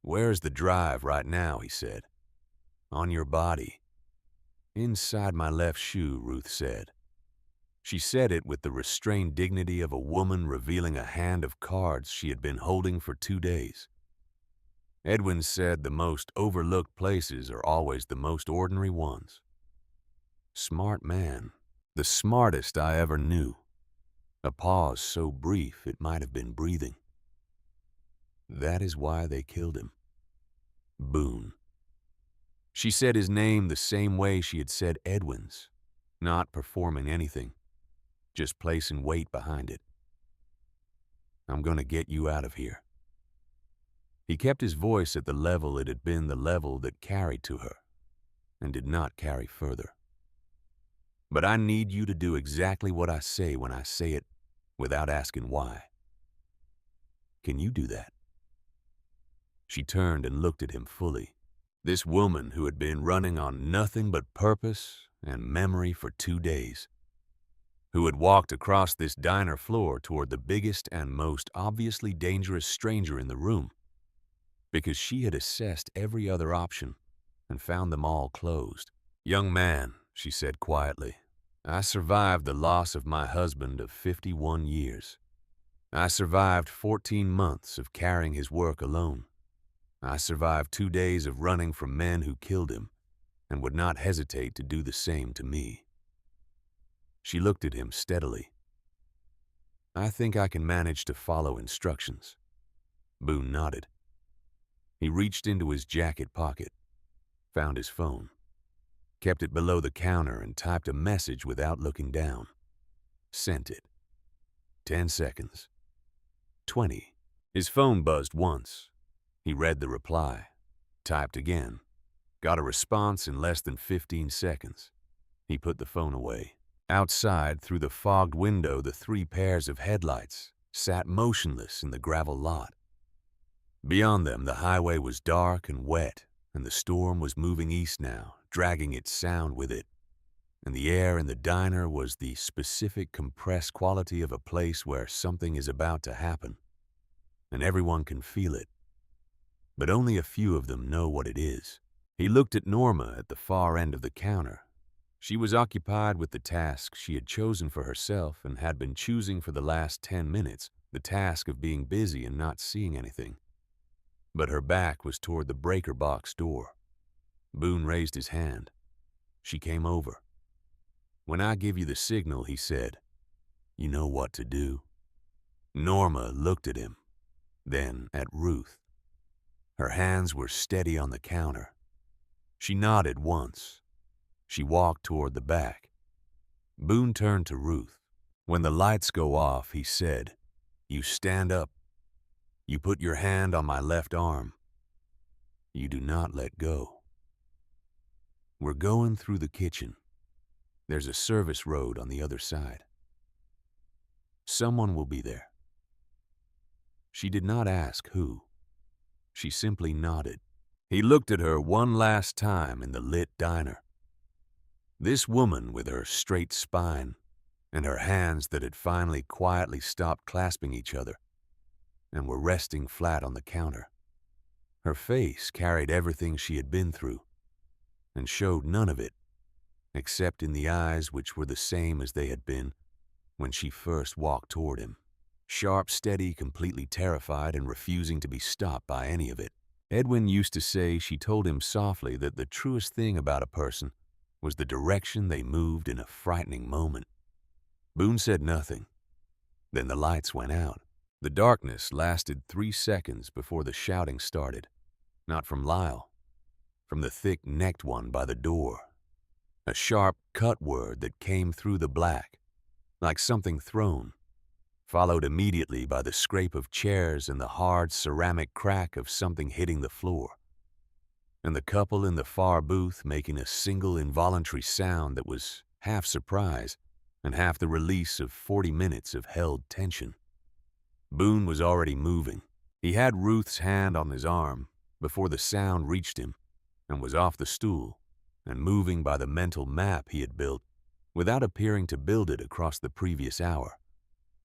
"Where's the drive right now?" he said. "On your body." "Inside my left shoe," Ruth said. She said it with the restrained dignity of a woman revealing a hand of cards she had been holding for 2 days. Edwin said the most overlooked places are always the most ordinary ones. Smart man, the smartest I ever knew. A pause so brief it might have been breathing. That is why they killed him. Boone. She said his name the same way she had said Edwin's, not performing anything, just placing weight behind it. "I'm going to get you out of here." He kept his voice at the level it had been the level that carried to her, and did not carry further. "But I need you to do exactly what I say when I say it, without asking why. Can you do that?" She turned and looked at him fully. This woman who had been running on nothing but purpose and memory for 2 days. Who had walked across this diner floor toward the biggest and most obviously dangerous stranger in the room, because she had assessed every other option and found them all closed. "Young man," she said quietly, "I survived the loss of my husband of 51 years. I survived 14 months of carrying his work alone. I survived 2 days of running from men who killed him and would not hesitate to do the same to me." She looked at him steadily. "I think I can manage to follow instructions." Boone nodded. He reached into his jacket pocket, found his phone, kept it below the counter and typed a message without looking down. Sent it. 10 seconds. 20. His phone buzzed once. He read the reply, typed again, got a response in less than 15 seconds. He put the phone away. Outside, through the fogged window, the 3 pairs of headlights sat motionless in the gravel lot. Beyond them, the highway was dark and wet, and the storm was moving east now, dragging its sound with it. And the air in the diner was the specific compressed quality of a place where something is about to happen, and everyone can feel it. But only a few of them know what it is. He looked at Norma at the far end of the counter. She was occupied with the task she had chosen for herself and had been choosing for the last 10 minutes, the task of being busy and not seeing anything. But her back was toward the breaker box door. Boone raised his hand. She came over. "When I give you the signal," he said, "you know what to do." Norma looked at him, then at Ruth. Her hands were steady on the counter. She nodded once. She walked toward the back. Boone turned to Ruth. "When the lights go off," he said, "you stand up. You put your hand on my left arm. You do not let go. We're going through the kitchen. There's a service road on the other side. Someone will be there. She did not ask who. She simply nodded. He looked at her one last time in the lit diner. This woman with her straight spine and her hands that had finally quietly stopped clasping each other and were resting flat on the counter. Her face carried everything she had been through and showed none of it, except in the eyes which were the same as they had been when she first walked toward him. Sharp, steady, completely terrified, and refusing to be stopped by any of it. Edwin used to say she told him softly that the truest thing about a person was the direction they moved in a frightening moment. Boone said nothing. Then the lights went out. The darkness lasted 3 seconds before the shouting started. Not from Lyle, from the thick-necked one by the door. A sharp cut word that came through the black, like something thrown, followed immediately by the scrape of chairs and the hard ceramic crack of something hitting the floor, and the couple in the far booth making a single involuntary sound that was half surprise and half the release of 40 minutes of held tension. Boone was already moving. He had Ruth's hand on his arm before the sound reached him and was off the stool and moving by the mental map he had built without appearing to build it across the previous hour.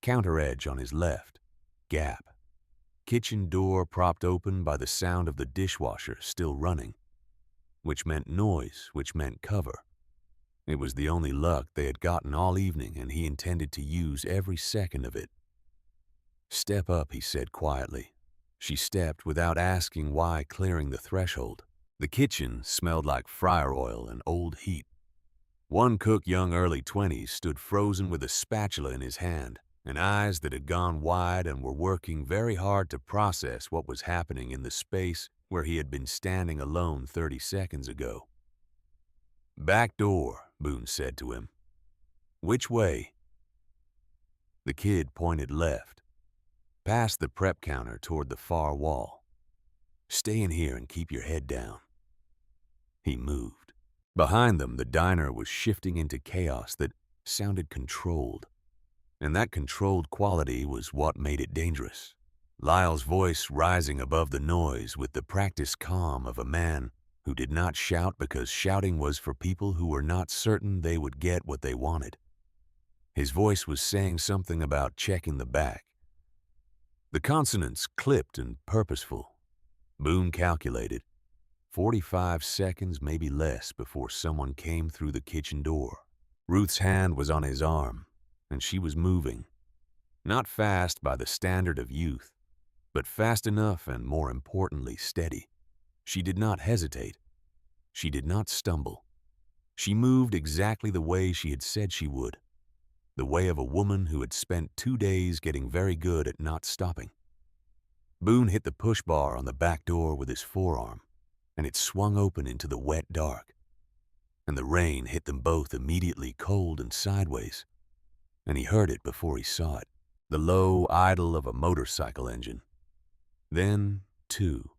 Counter edge on his left, gap. Kitchen door propped open by the sound of the dishwasher still running, which meant noise, which meant cover. It was the only luck they had gotten all evening, and he intended to use every second of it. "Step up," he said quietly. She stepped without asking why, clearing the threshold. The kitchen smelled like fryer oil and old heat. One cook, young early 20s, stood frozen with a spatula in his hand and eyes that had gone wide and were working very hard to process what was happening in the space where he had been standing alone 30 seconds ago. "Back door," Boone said to him. "Which way?" The kid pointed left, past the prep counter toward the far wall. "Stay in here and keep your head down." He moved. Behind them, the diner was shifting into chaos that sounded controlled, and that controlled quality was what made it dangerous. Lyle's voice rising above the noise with the practiced calm of a man who did not shout because shouting was for people who were not certain they would get what they wanted. His voice was saying something about checking the back. The consonants clipped and purposeful. Boone calculated 45 seconds, maybe less, before someone came through the kitchen door. Ruth's hand was on his arm, and she was moving. Not fast by the standard of youth, but fast enough and, more importantly, steady. She did not hesitate. She did not stumble. She moved exactly the way she had said she would, the way of a woman who had spent 2 days getting very good at not stopping. Boone hit the push bar on the back door with his forearm, and it swung open into the wet dark. And the rain hit them both immediately, cold and sideways, and he heard it before he saw it, the low idle of a motorcycle engine. Then, 2,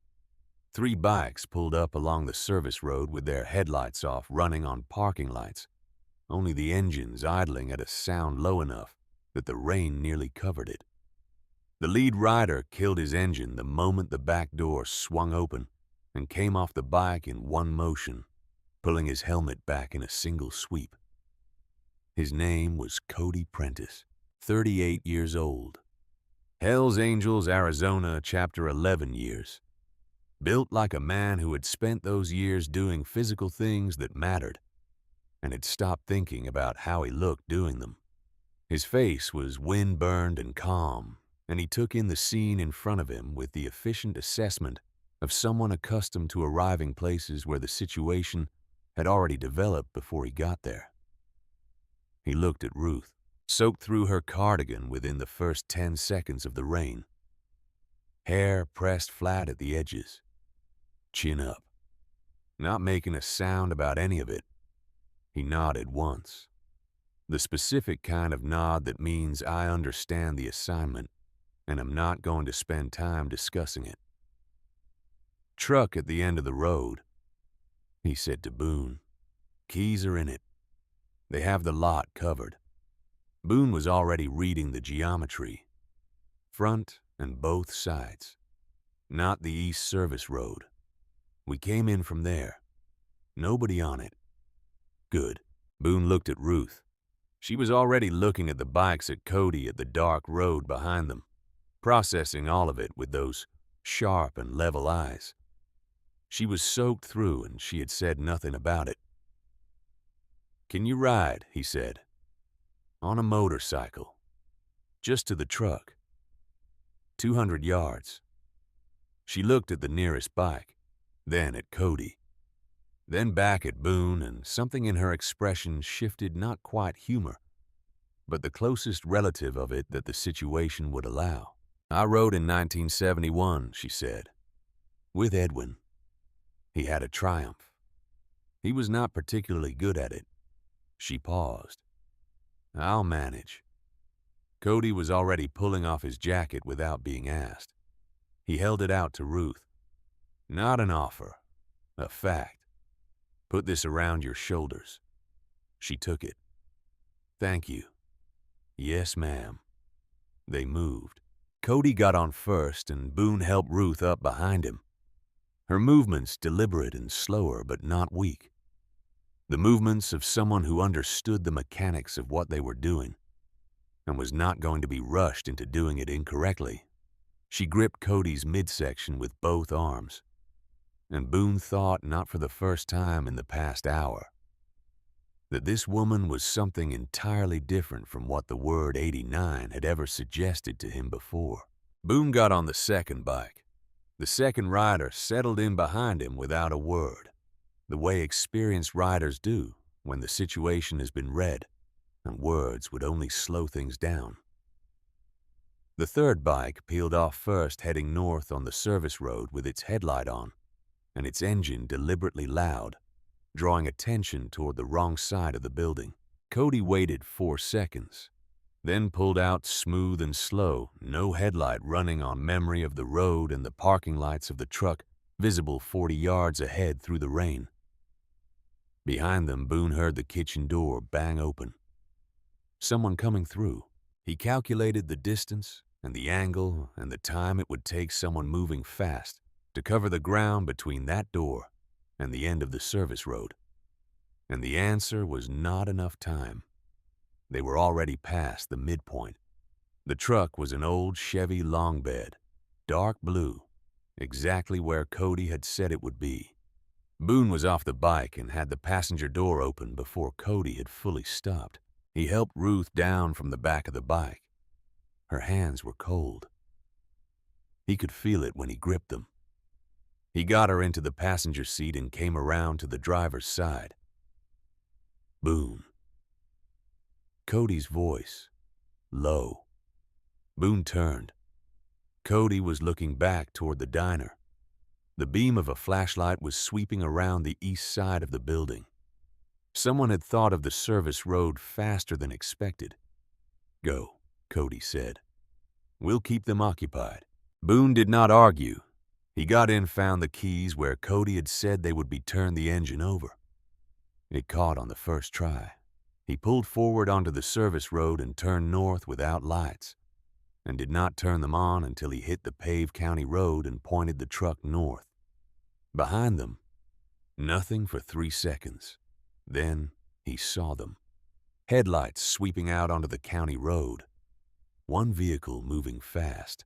3 bikes pulled up along the service road with their headlights off, running on parking lights, only the engines idling at a sound low enough that the rain nearly covered it. The lead rider killed his engine the moment the back door swung open and came off the bike in one motion, pulling his helmet back in a single sweep. His name was Cody Prentice, 38 years old. Hells Angels, Arizona, Chapter 11 years. Built like a man who had spent those years doing physical things that mattered and had stopped thinking about how he looked doing them. His face was wind-burned and calm, and he took in the scene in front of him with the efficient assessment of someone accustomed to arriving places where the situation had already developed before he got there. He looked at Ruth, soaked through her cardigan within the first 10 seconds of the rain. Hair pressed flat at the edges, chin up, not making a sound about any of it. He nodded once, the specific kind of nod that means I understand the assignment and I'm not going to spend time discussing it. "Truck at the end of the road," he said to Boone. "Keys are in it. They have the lot covered." Boone was already reading the geometry. Front, and both sides. Not the East Service Road. We came in from there. Nobody on it. Good. Boone looked at Ruth. She was already looking at the bikes at Cody at the dark road behind them, processing all of it with those sharp and level eyes. She was soaked through, and she had said nothing about it. "Can you ride?" he said. "On a motorcycle. Just to the truck. 200 yards. She looked at the nearest bike, then at Cody, then back at Boone, and something in her expression shifted, not quite humor, but the closest relative of it that the situation would allow. "I rode in 1971, she said. "With Edwin. He had a Triumph. He was not particularly good at it." She paused. "I'll manage." Cody was already pulling off his jacket without being asked. He held it out to Ruth. "Not an offer. A fact. Put this around your shoulders." She took it. "Thank you." "Yes, ma'am." They moved. Cody got on first, and Boone helped Ruth up behind him. Her movements deliberate and slower, but not weak. The movements of someone who understood the mechanics of what they were doing and was not going to be rushed into doing it incorrectly. She gripped Cody's midsection with both arms, and Boone thought, not for the first time in the past hour, that this woman was something entirely different from what the word 89 had ever suggested to him before. Boone got on the second bike. The second rider settled in behind him without a word, the way experienced riders do when the situation has been read, and words would only slow things down. The third bike peeled off first, heading north on the service road with its headlight on and its engine deliberately loud, drawing attention toward the wrong side of the building. Cody waited 4 seconds, then pulled out smooth and slow, no headlight running on memory of the road and the parking lights of the truck visible 40 yards ahead through the rain. Behind them, Boone heard the kitchen door bang open. Someone coming through. He calculated the distance and the angle and the time it would take someone moving fast to cover the ground between that door and the end of the service road. And the answer was not enough time. They were already past the midpoint. The truck was an old Chevy long bed, dark blue, exactly where Cody had said it would be. Boone was off the bike and had the passenger door open before Cody had fully stopped. He helped Ruth down from the back of the bike. Her hands were cold. He could feel it when he gripped them. He got her into the passenger seat and came around to the driver's side. "Boone." Cody's voice, low. Boone turned. Cody was looking back toward the diner. The beam of a flashlight was sweeping around the east side of the building. Someone had thought of the service road faster than expected. "Go," Cody said. "We'll keep them occupied." Boone did not argue. He got in, found the keys where Cody had said they would be turned the engine over. It caught on the first try. He pulled forward onto the service road and turned north without lights, and did not turn them on until he hit the paved county road and pointed the truck north. Behind them, nothing for 3 seconds. Then he saw them. Headlights sweeping out onto the county road. One vehicle moving fast.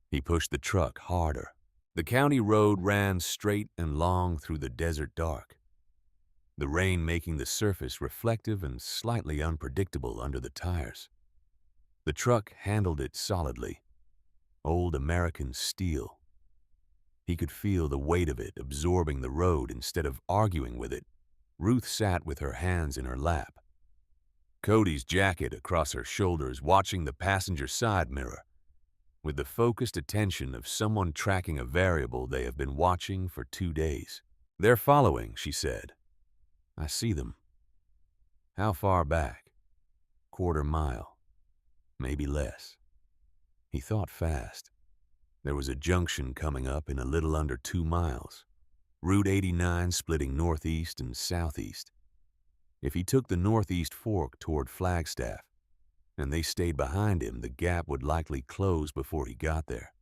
He pushed the truck harder. The county road ran straight and long through the desert dark, the rain making the surface reflective and slightly unpredictable under the tires. The truck handled it solidly, old American steel. He could feel the weight of it absorbing the road instead of arguing with it. Ruth sat with her hands in her lap, Cody's jacket across her shoulders, watching the passenger side mirror with the focused attention of someone tracking a variable they have been watching for 2 days. "They're following," she said. "I see them." "How far back?" "Quarter mile. Maybe less." He thought fast. There was a junction coming up in a little under 2 miles. Route 89 splitting northeast and southeast. If he took the northeast fork toward Flagstaff, and they stayed behind him, the gap would likely close before he got there.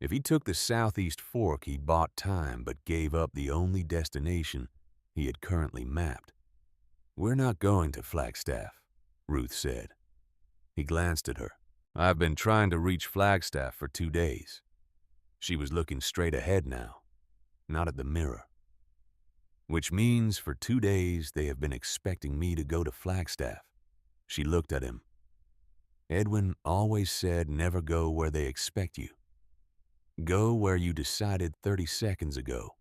If he took the southeast fork, he bought time but gave up the only destination he had currently mapped. "We're not going to Flagstaff," Ruth said. He glanced at her. "I've been trying to reach Flagstaff for 2 days." She was looking straight ahead now, not at the mirror. "Which means for 2 days they have been expecting me to go to Flagstaff." She looked at him. "Edwin always said never go where they expect you. Go where you decided 30 seconds ago."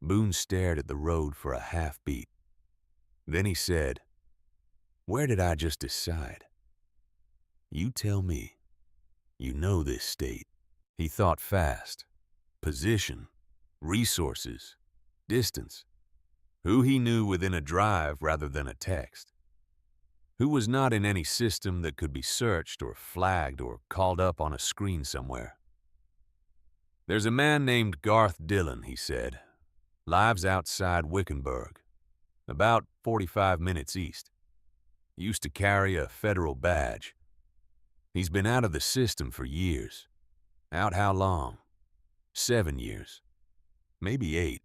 Boone stared at the road for a half-beat. Then he said, "Where did I just decide?" "You tell me. You know this state." He thought fast. Position, resources, distance. Who he knew within a drive rather than a text. Who was not in any system that could be searched or flagged or called up on a screen somewhere. "There's a man named Garth Dillon," he said. "Lives outside Wickenburg, about 45 minutes east. Used to carry a federal badge. He's been out of the system for years. Out how long? 7 years. Maybe 8.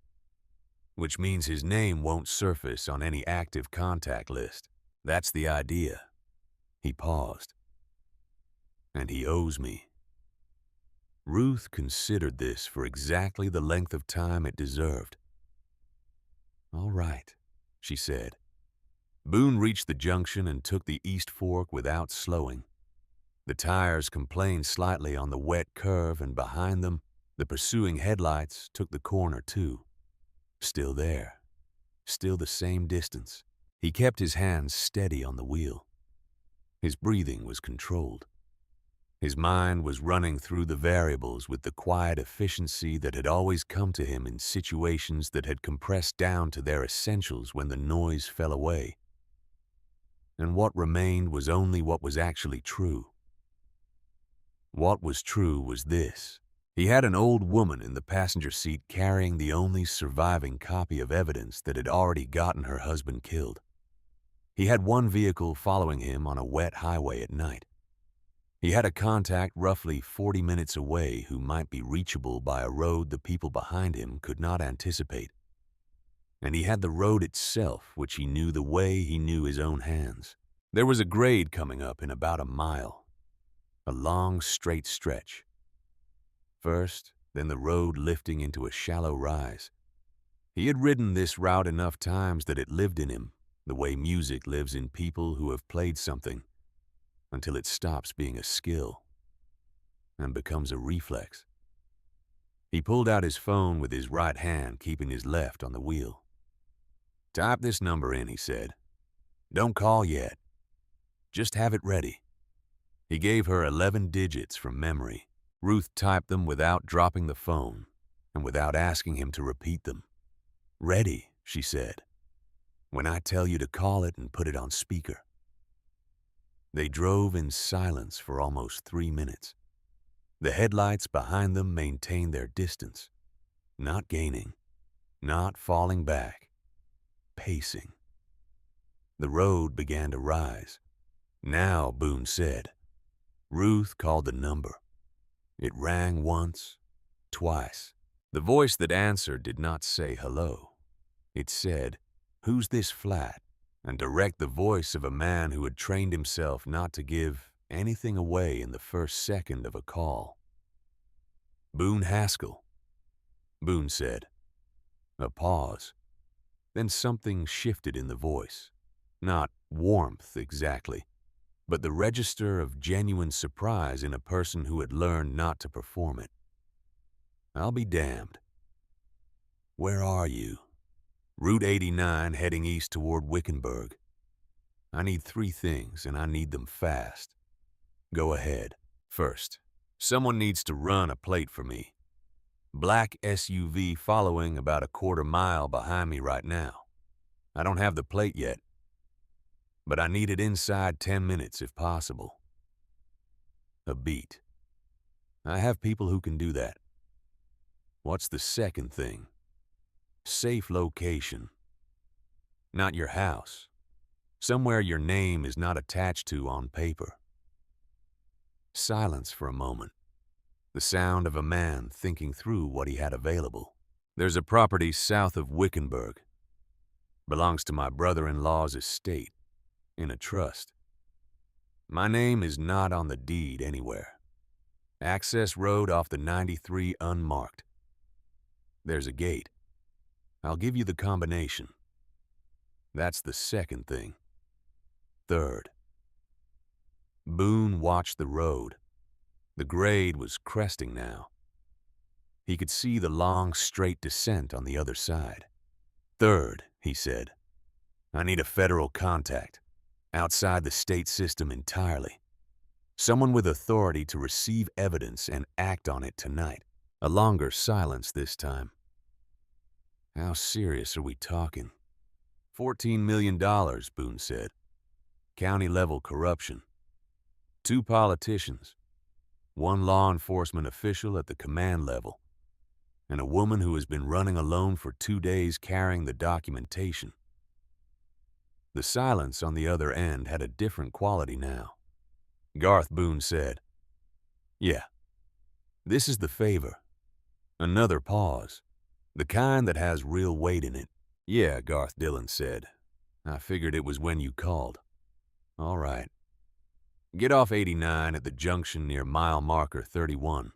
Which means his name won't surface on any active contact list. That's the idea." He paused. "And he owes me." Ruth considered this for exactly the length of time it deserved. "All right," she said. Boone reached the junction and took the east fork without slowing. The tires complained slightly on the wet curve, and behind them, the pursuing headlights took the corner too. Still there. Still the same distance. He kept his hands steady on the wheel. His breathing was controlled. His mind was running through the variables with the quiet efficiency that had always come to him in situations that had compressed down to their essentials when the noise fell away. And what remained was only what was actually true. What was true was this. He had an old woman in the passenger seat carrying the only surviving copy of evidence that had already gotten her husband killed. He had one vehicle following him on a wet highway at night. He had a contact roughly 40 minutes away who might be reachable by a road the people behind him could not anticipate. And he had the road itself, which he knew the way he knew his own hands. There was a grade coming up in about a mile. A long, straight stretch. First, then the road lifting into a shallow rise. He had ridden this route enough times that it lived in him, the way music lives in people who have played something, until it stops being a skill and becomes a reflex. He pulled out his phone with his right hand, keeping his left on the wheel. "Type this number in," he said. "Don't call yet. Just have it ready." He gave her 11 digits from memory. Ruth typed them without dropping the phone and without asking him to repeat them. "Ready," she said. "When I tell you to call it and put it on speaker." They drove in silence for almost 3 minutes. The headlights behind them maintained their distance, not gaining, not falling back, pacing. The road began to rise. "Now," Boone said. Ruth called the number. It rang once, twice. The voice that answered did not say hello. It said, "Who's this flat?" and direct the voice of a man who had trained himself not to give anything away in the first second of a call. "Boone Haskell," Boone said. A pause. Then something shifted in the voice. Not warmth exactly, but the register of genuine surprise in a person who had learned not to perform it. "I'll be damned." "Where are you?" "Route 89 heading east toward Wickenburg. I need 3 things, and I need them fast." "Go ahead." "First, someone needs to run a plate for me. Black SUV following about a quarter mile behind me right now. I don't have the plate yet, but I need it inside 10 minutes if possible." A beat. "I have people who can do that." "What's the second thing?" "Safe location. Not your house. Somewhere your name is not attached to on paper." Silence for a moment. The sound of a man thinking through what he had available. There's a property south of Wickenburg. Belongs to my brother-in-law's estate, in a trust. My name is not on the deed anywhere. Access road off the 93 unmarked. There's a gate. I'll give you the combination. That's the second thing. Third. Boone watched the road. The grade was cresting now. He could see the long, straight descent on the other side. Third, he said, I need a federal contact, outside the state system entirely. Someone with authority to receive evidence and act on it tonight. A longer silence this time. How serious are we talking? $14 million, Boone said. County-level corruption. 2 politicians. 1 law enforcement official at the command level. And a woman who has been running alone for 2 days carrying the documentation. The silence on the other end had a different quality now. Garth Boone said, Yeah, this is the favor. Another pause. The kind that has real weight in it. Yeah, Garth Dillon said. I figured it was when you called. All right. Get off 89 at the junction near mile marker 31.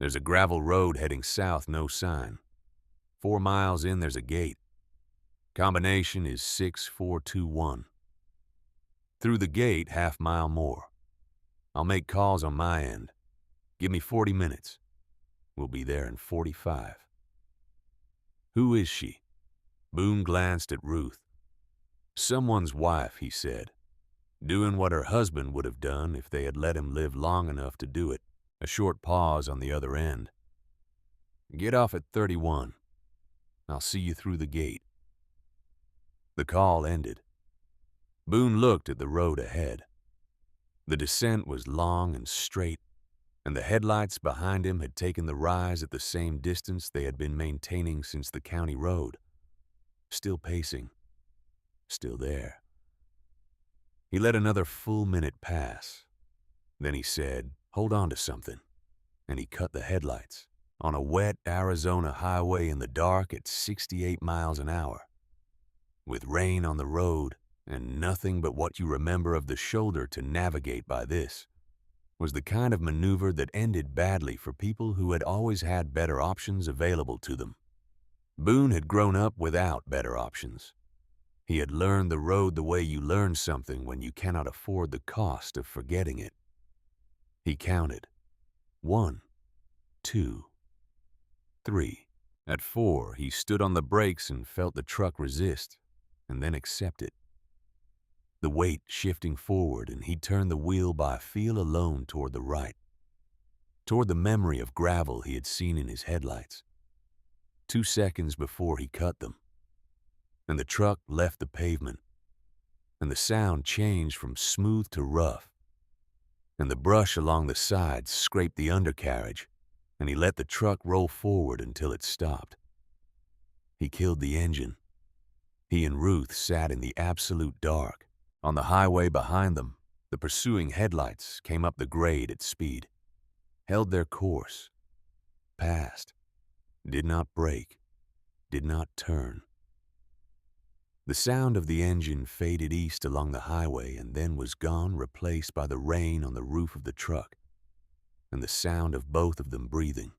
There's a gravel road heading south, no sign. 4 miles in, there's a gate. Combination is 6421. Through the gate, half-mile more. I'll make calls on my end. Give me 40 minutes. We'll be there in 45. Who is she? Boone glanced at Ruth. Someone's wife, he said. Doing what her husband would have done if they had let him live long enough to do it. A short pause on the other end. Get off at 31. I'll see you through the gate. The call ended. Boone looked at the road ahead. The descent was long and straight, and the headlights behind him had taken the rise at the same distance they had been maintaining since the county road. Still pacing. Still there. He let another full minute pass. Then he said, Hold on to something. And he cut the headlights on a wet Arizona highway in the dark at 68 miles an hour. With rain on the road and nothing but what you remember of the shoulder to navigate by this, was the kind of maneuver that ended badly for people who had always had better options available to them. Boone had grown up without better options. He had learned the road the way you learn something when you cannot afford the cost of forgetting it. He counted. 1, 2, 3. At 4, he stood on the brakes and felt the truck resist, and then accept it. The weight shifting forward, and he turned the wheel by feel alone toward the right, toward the memory of gravel he had seen in his headlights. 2 seconds before he cut them, and the truck left the pavement, and the sound changed from smooth to rough, and the brush along the sides scraped the undercarriage, and he let the truck roll forward until it stopped. He killed the engine. He and Ruth sat in the absolute dark. On the highway behind them, the pursuing headlights came up the grade at speed, held their course, passed, did not brake, did not turn. The sound of the engine faded east along the highway and then was gone, replaced by the rain on the roof of the truck and the sound of both of them breathing.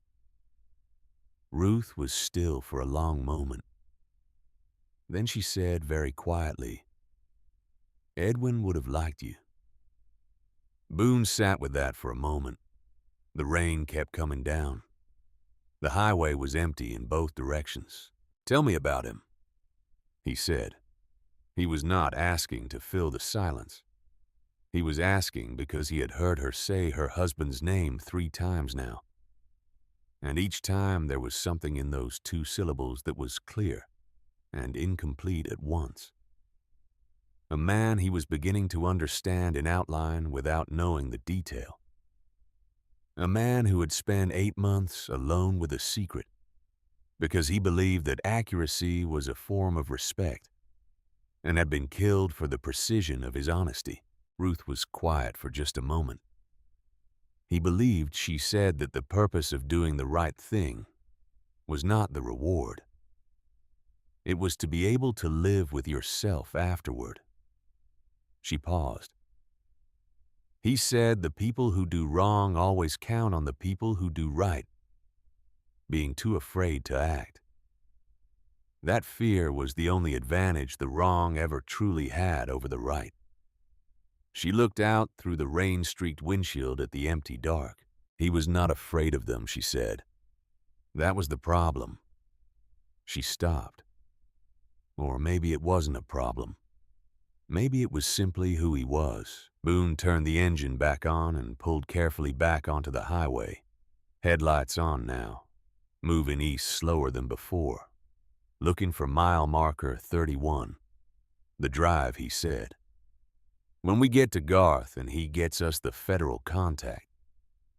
Ruth was still for a long moment. Then she said very quietly, Edwin would have liked you. Boone sat with that for a moment. The rain kept coming down. The highway was empty in both directions. Tell me about him, he said. He was not asking to fill the silence. He was asking because he had heard her say her husband's name 3 times now. And each time there was something in those 2 syllables that was clear and incomplete at once. A man he was beginning to understand in outline without knowing the detail. A man who had spent 8 months alone with a secret because he believed that accuracy was a form of respect and had been killed for the precision of his honesty. Ruth was quiet for just a moment. He believed she said that the purpose of doing the right thing was not the reward. It was to be able to live with yourself afterward. She paused. He said the people who do wrong always count on the people who do right, being too afraid to act. That fear was the only advantage the wrong ever truly had over the right. She looked out through the rain-streaked windshield at the empty dark. He was not afraid of them, she said. That was the problem. She stopped. Or maybe it wasn't a problem. Maybe it was simply who he was. Boone turned the engine back on and pulled carefully back onto the highway. Headlights on now, moving east slower than before. Looking for mile marker 31. The drive, he said. When we get to Garth and he gets us the federal contact,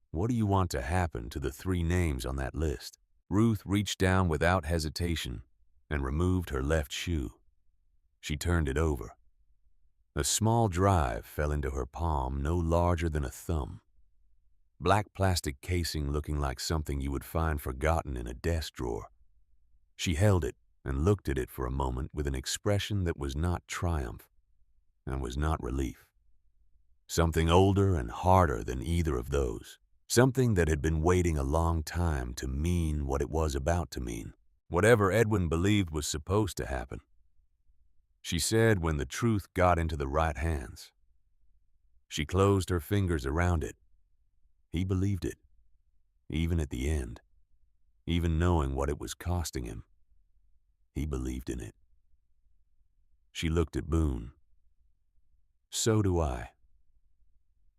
what do you want to happen to the 3 names on that list? Ruth reached down without hesitation and removed her left shoe. She turned it over. A small drive fell into her palm no larger than a thumb. Black plastic casing looking like something you would find forgotten in a desk drawer. She held it and looked at it for a moment with an expression that was not triumph and was not relief. Something older and harder than either of those. Something that had been waiting a long time to mean what it was about to mean. Whatever Edwin believed was supposed to happen. She said when the truth got into the right hands. She closed her fingers around it. He believed it, even at the end, even knowing what it was costing him. He believed in it. She looked at Boone. So do I.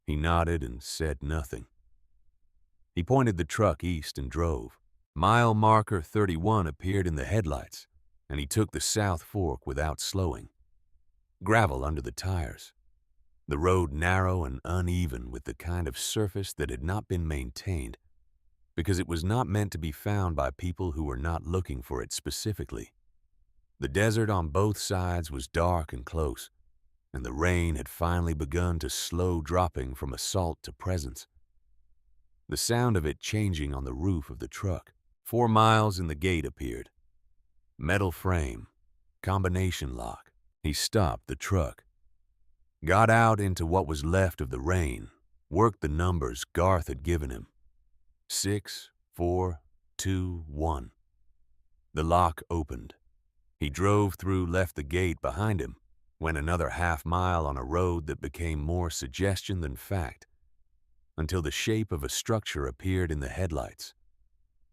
He nodded and said nothing. He pointed the truck east and drove. Mile marker 31 appeared in the headlights, and he took the South Fork without slowing. Gravel under the tires. The road narrow and uneven with the kind of surface that had not been maintained, because it was not meant to be found by people who were not looking for it specifically. The desert on both sides was dark and close, and the rain had finally begun to slow dropping from assault to presence. The sound of it changing on the roof of the truck. 4 miles and the gate appeared. Metal frame, combination lock. He stopped the truck, got out into what was left of the rain, worked the numbers Garth had given him. 6, 4, 2, 1. The lock opened. He drove through, left the gate behind him, went another half-mile on a road that became more suggestion than fact, until the shape of a structure appeared in the headlights.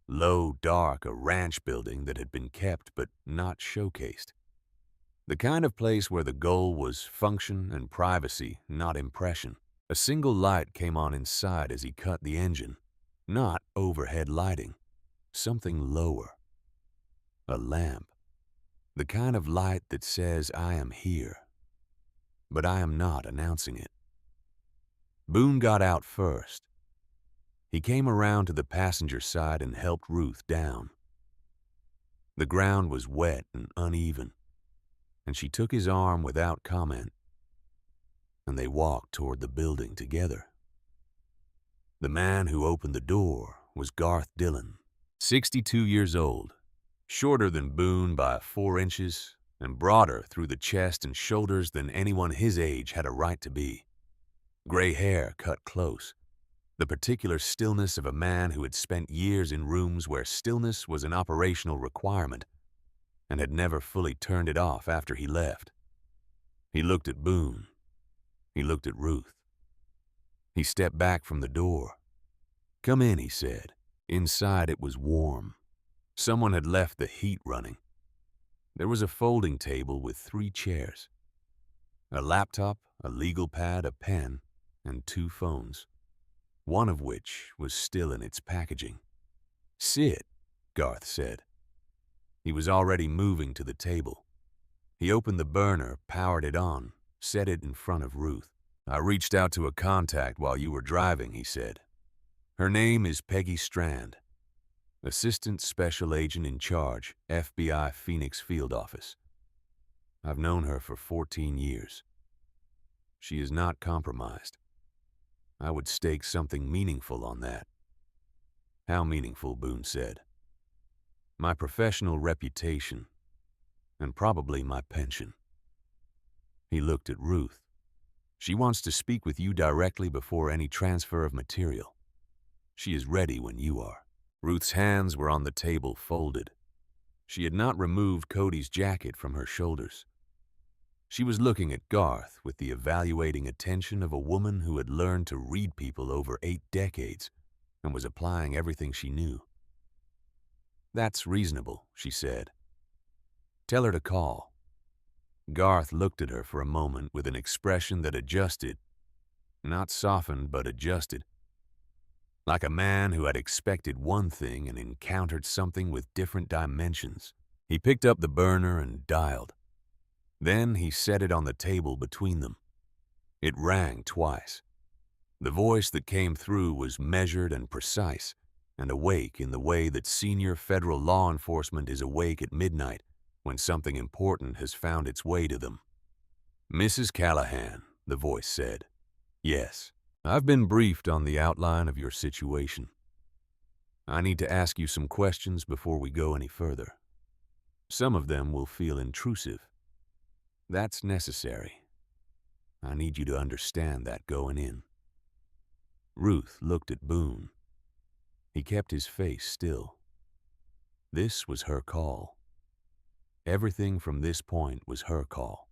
Low, dark, a ranch building that had been kept but not showcased. The kind of place where the goal was function and privacy, not impression. A single light came on inside as he cut the engine. Not overhead lighting. Something lower. A lamp. The kind of light that says, I am here, but I am not announcing it. Boone got out first. He came around to the passenger side and helped Ruth down. The ground was wet and uneven, and she took his arm without comment, and they walked toward the building together. The man who opened the door was Garth Dillon, 62 years old, shorter than Boone by 4 inches and broader through the chest and shoulders than anyone his age had a right to be. Gray hair cut close, the particular stillness of a man who had spent years in rooms where stillness was an operational requirement and had never fully turned it off after he left. He looked at Boone. He looked at Ruth. He stepped back from the door. Come in, he said. Inside it was warm. Someone had left the heat running. There was a folding table with 3 chairs, a laptop, a legal pad, a pen, and 2 phones, one of which was still in its packaging. Sit, Garth said. He was already moving to the table. He opened the burner, powered it on, set it in front of Ruth. I reached out to a contact while you were driving, he said. Her name is Peggy Strand, Assistant Special Agent in Charge, FBI Phoenix Field Office. I've known her for 14 years. She is not compromised. I would stake something meaningful on that. How meaningful, Boone said. My professional reputation, and probably my pension. He looked at Ruth. She wants to speak with you directly before any transfer of material. She is ready when you are. Ruth's hands were on the table folded. She had not removed Cody's jacket from her shoulders. She was looking at Garth with the evaluating attention of a woman who had learned to read people over 8 decades and was applying everything she knew. That's reasonable, she said. Tell her to call. Garth looked at her for a moment with an expression that adjusted, not softened, but adjusted. Like a man who had expected one thing and encountered something with different dimensions. He picked up the burner and dialed. Then he set it on the table between them. It rang twice. The voice that came through was measured and precise, and awake in the way that senior federal law enforcement is awake at midnight when something important has found its way to them. Mrs. Callahan, the voice said. Yes, I've been briefed on the outline of your situation. I need to ask you some questions before we go any further. Some of them will feel intrusive. That's necessary. I need you to understand that going in. Ruth looked at Boone. He kept his face still. This was her call. Everything from this point was her call.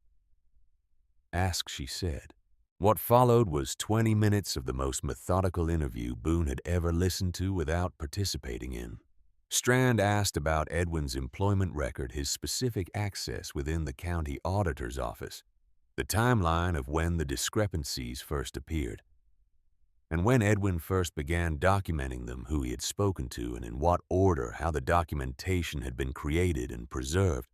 Ask, she said. What followed was 20 minutes of the most methodical interview Boone had ever listened to without participating in. Strand asked about Edwin's employment record, his specific access within the county auditor's office, the timeline of when the discrepancies first appeared, and when Edwin first began documenting them, who he had spoken to, and in what order, how the documentation had been created and preserved,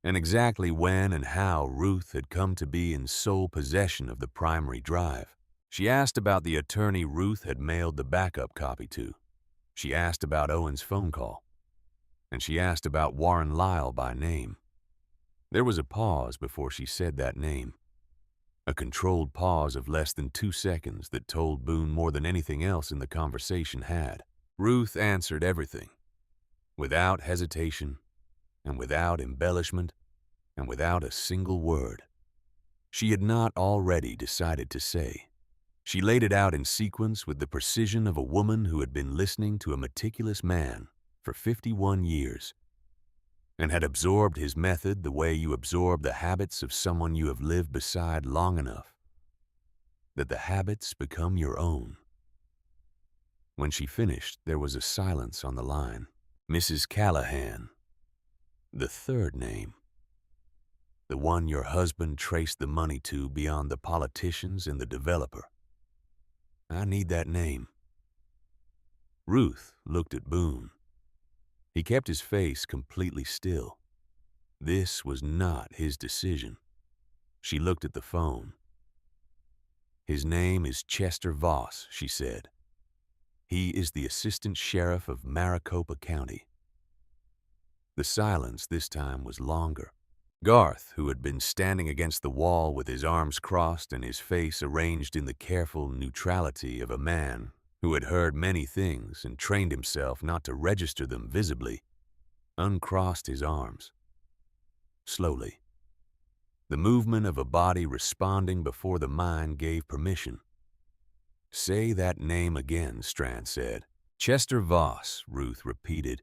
and exactly when and how Ruth had come to be in sole possession of the primary drive. She asked about the attorney Ruth had mailed the backup copy to. She asked about Owen's phone call. And she asked about Warren Lyle by name. There was a pause before she said that name. A controlled pause of less than 2 seconds that told Boone more than anything else in the conversation had. Ruth answered everything, without hesitation, and without embellishment, and without a single word she had not already decided to say. She laid it out in sequence with the precision of a woman who had been listening to a meticulous man for 51 years and had absorbed his method the way you absorb the habits of someone you have lived beside long enough that the habits become your own. When she finished, there was a silence on the line. Mrs. Callahan. The third name. The one your husband traced the money to beyond the politicians and the developer. I need that name. Ruth looked at Boone. He kept his face completely still. This was not his decision. She looked at the phone. His name is Chester Voss, she said. He is the assistant sheriff of Maricopa County. The silence this time was longer. Garth, who had been standing against the wall with his arms crossed and his face arranged in the careful neutrality of a man who had heard many things and trained himself not to register them visibly, uncrossed his arms. Slowly. The movement of a body responding before the mind gave permission. Say that name again, Strand said. Chester Voss, Ruth repeated.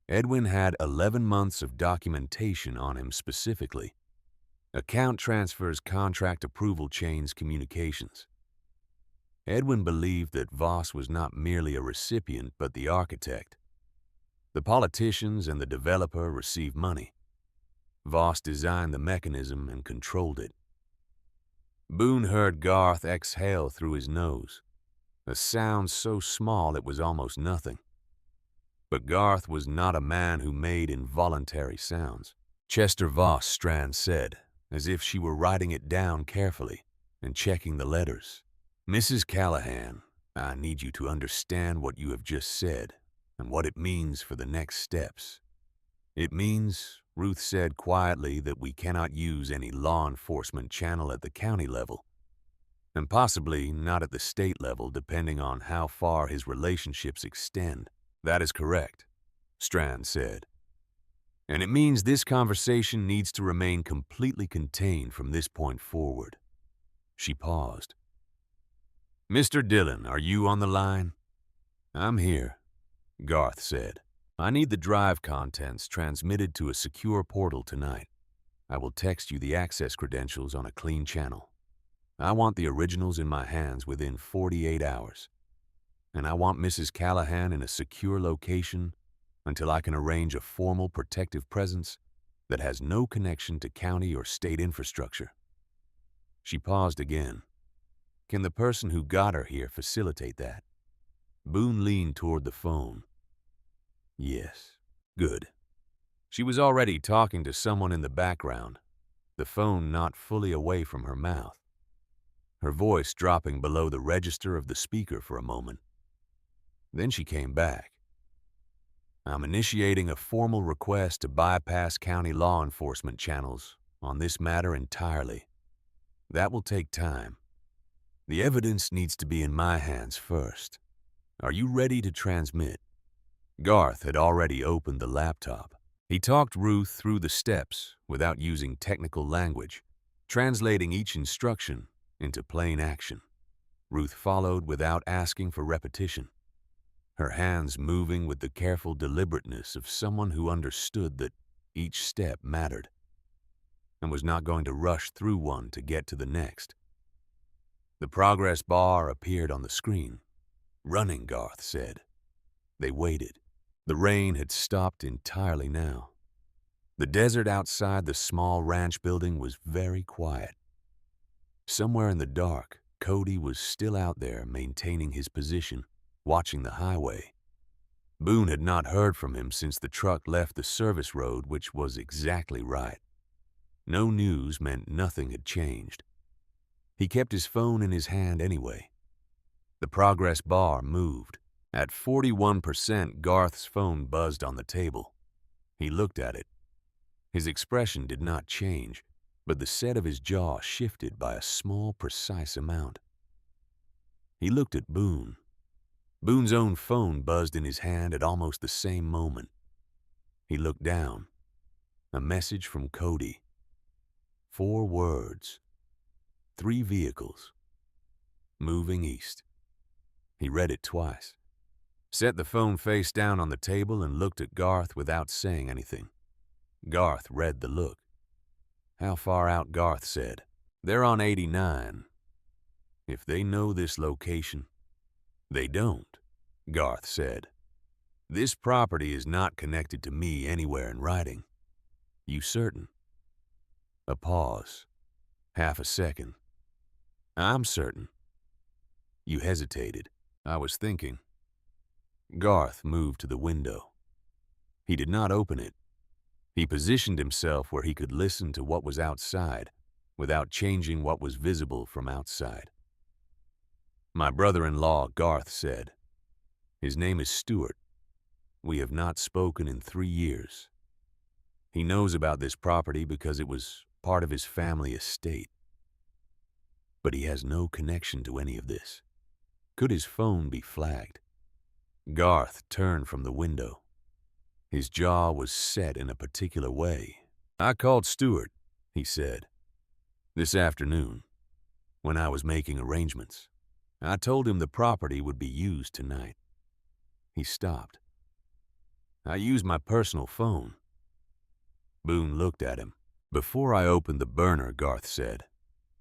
Edwin had 11 months of documentation on him specifically. Account transfers, contract approval chains, communications. Edwin believed that Voss was not merely a recipient but the architect. The politicians and the developer received money. Voss designed the mechanism and controlled it. Boone heard Garth exhale through his nose, a sound so small it was almost nothing. But Garth was not a man who made involuntary sounds. Chester Voss, Strand said, as if she were writing it down carefully and checking the letters. Mrs. Callahan, I need you to understand what you have just said and what it means for the next steps. It means, Ruth said quietly, that we cannot use any law enforcement channel at the county level. and possibly not at the state level depending on how far his relationships extend. That is correct, Strand said. And it means this conversation needs to remain completely contained from this point forward. She paused. Mr. Dillon, are you on the line? I'm here, Garth said. I need the drive contents transmitted to a secure portal tonight. I will text you the access credentials on a clean channel. I want the originals in my hands within 48 hours. And I want Mrs. Callahan in a secure location until I can arrange a formal protective presence that has no connection to county or state infrastructure. She paused again. Can the person who got her here facilitate that? Boone leaned toward the phone. Yes. Good. She was already talking to someone in the background, the phone not fully away from her mouth, her voice dropping below the register of the speaker for a moment. Then she came back. I'm initiating a formal request to bypass county law enforcement channels on this matter entirely. That will take time. The evidence needs to be in my hands first. Are you ready to transmit? Garth had already opened the laptop. He talked Ruth through the steps without using technical language, translating each instruction into plain action. Ruth followed without asking for repetition, her hands moving with the careful deliberateness of someone who understood that each step mattered and was not going to rush through one to get to the next. The progress bar appeared on the screen. Running, Garth said. They waited. The rain had stopped entirely now. The desert outside the small ranch building was very quiet. Somewhere in the dark, Cody was still out there maintaining his position, watching the highway. Boone had not heard from him since the truck left the service road, which was exactly right. No news meant nothing had changed. He kept his phone in his hand anyway. The progress bar moved. At 41%, Garth's phone buzzed on the table. He looked at it. His expression did not change, but the set of his jaw shifted by a small, precise amount. He looked at Boone. Boone's own phone buzzed in his hand at almost the same moment. He looked down. A message from Cody. 4 words. 3 vehicles. Moving east. He read it twice. Set the phone face down on the table and looked at Garth without saying anything. Garth read the look. How far out, Garth said. They're on 89. If they know this location. They don't, Garth said. This property is not connected to me anywhere in writing. You certain? A pause. Half a second. I'm certain. You hesitated. I was thinking. Garth moved to the window. He did not open it. He positioned himself where he could listen to what was outside without changing what was visible from outside. My brother-in-law, Garth said. His name is Stewart. We have not spoken in 3 years. He knows about this property because it was part of his family estate. But he has no connection to any of this. Could his phone be flagged? Garth turned from the window. His jaw was set in a particular way. I called Stewart, he said, this afternoon, when I was making arrangements. I told him the property would be used tonight. He stopped. I used my personal phone. Boone looked at him. Before I opened the burner, Garth said.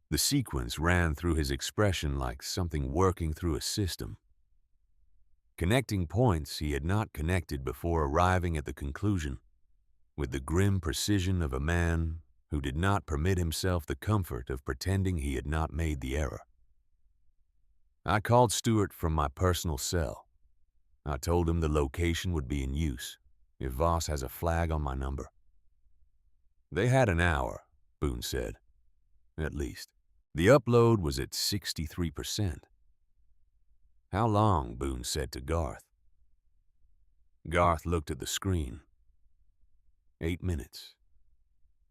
The sequence ran through his expression like something working through a system. Connecting points he had not connected before arriving at the conclusion, with the grim precision of a man who did not permit himself the comfort of pretending he had not made the error. I called Stewart from my personal cell. I told him the location would be in use if Voss has a flag on my number. They had an hour, Boone said. At least. The upload was at 63%. How long, Boone said to Garth. Garth looked at the screen. 8 minutes.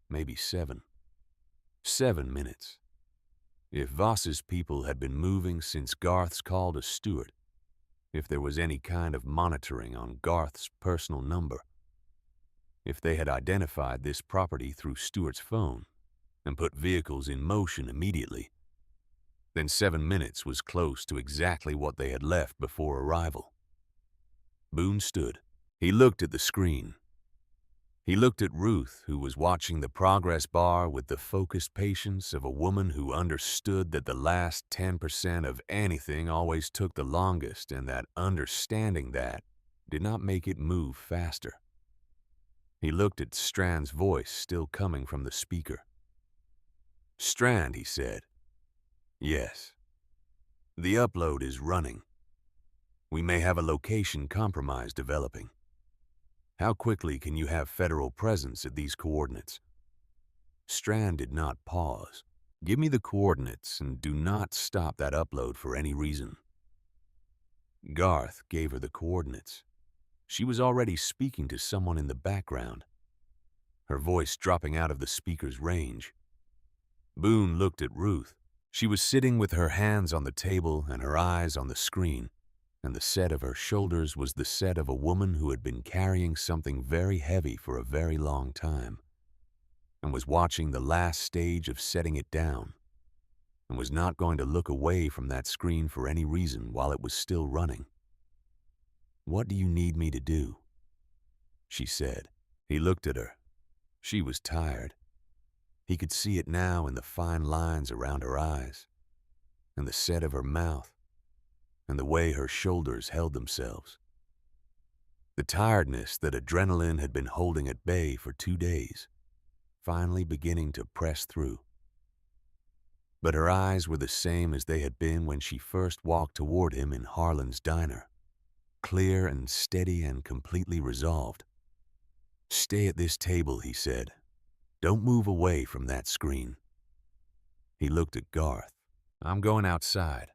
Maybe 7. 7 minutes. If Voss's people had been moving since Garth's call to Stuart, if there was any kind of monitoring on Garth's personal number, if they had identified this property through Stuart's phone and put vehicles in motion immediately, then 7 minutes was close to exactly what they had left before arrival. Boone stood. He looked at the screen. He looked at Ruth, who was watching the progress bar with the focused patience of a woman who understood that the last 10% of anything always took the longest, and that understanding that did not make it move faster. He looked at Strand's voice still coming from the speaker. "Strand," he said. "Yes. The upload is running. We may have a location compromise developing. How quickly can you have federal presence at these coordinates?" Strand did not pause. "Give me the coordinates and do not stop that upload for any reason." Garth gave her the coordinates. She was already speaking to someone in the background, her voice dropping out of the speaker's range. Boone looked at Ruth. She was sitting with her hands on the table and her eyes on the screen, and the set of her shoulders was the set of a woman who had been carrying something very heavy for a very long time, and was watching the last stage of setting it down, and was not going to look away from that screen for any reason while it was still running. "What do you need me to do?" she said. He looked at her. She was tired. He could see it now in the fine lines around her eyes, and the set of her mouth, and the way her shoulders held themselves. The tiredness that adrenaline had been holding at bay for 2 days, finally beginning to press through. But her eyes were the same as they had been when she first walked toward him in Harlan's diner, clear and steady and completely resolved. "Stay at this table," he said. "Don't move away from that screen." He looked at Garth. "I'm going outside."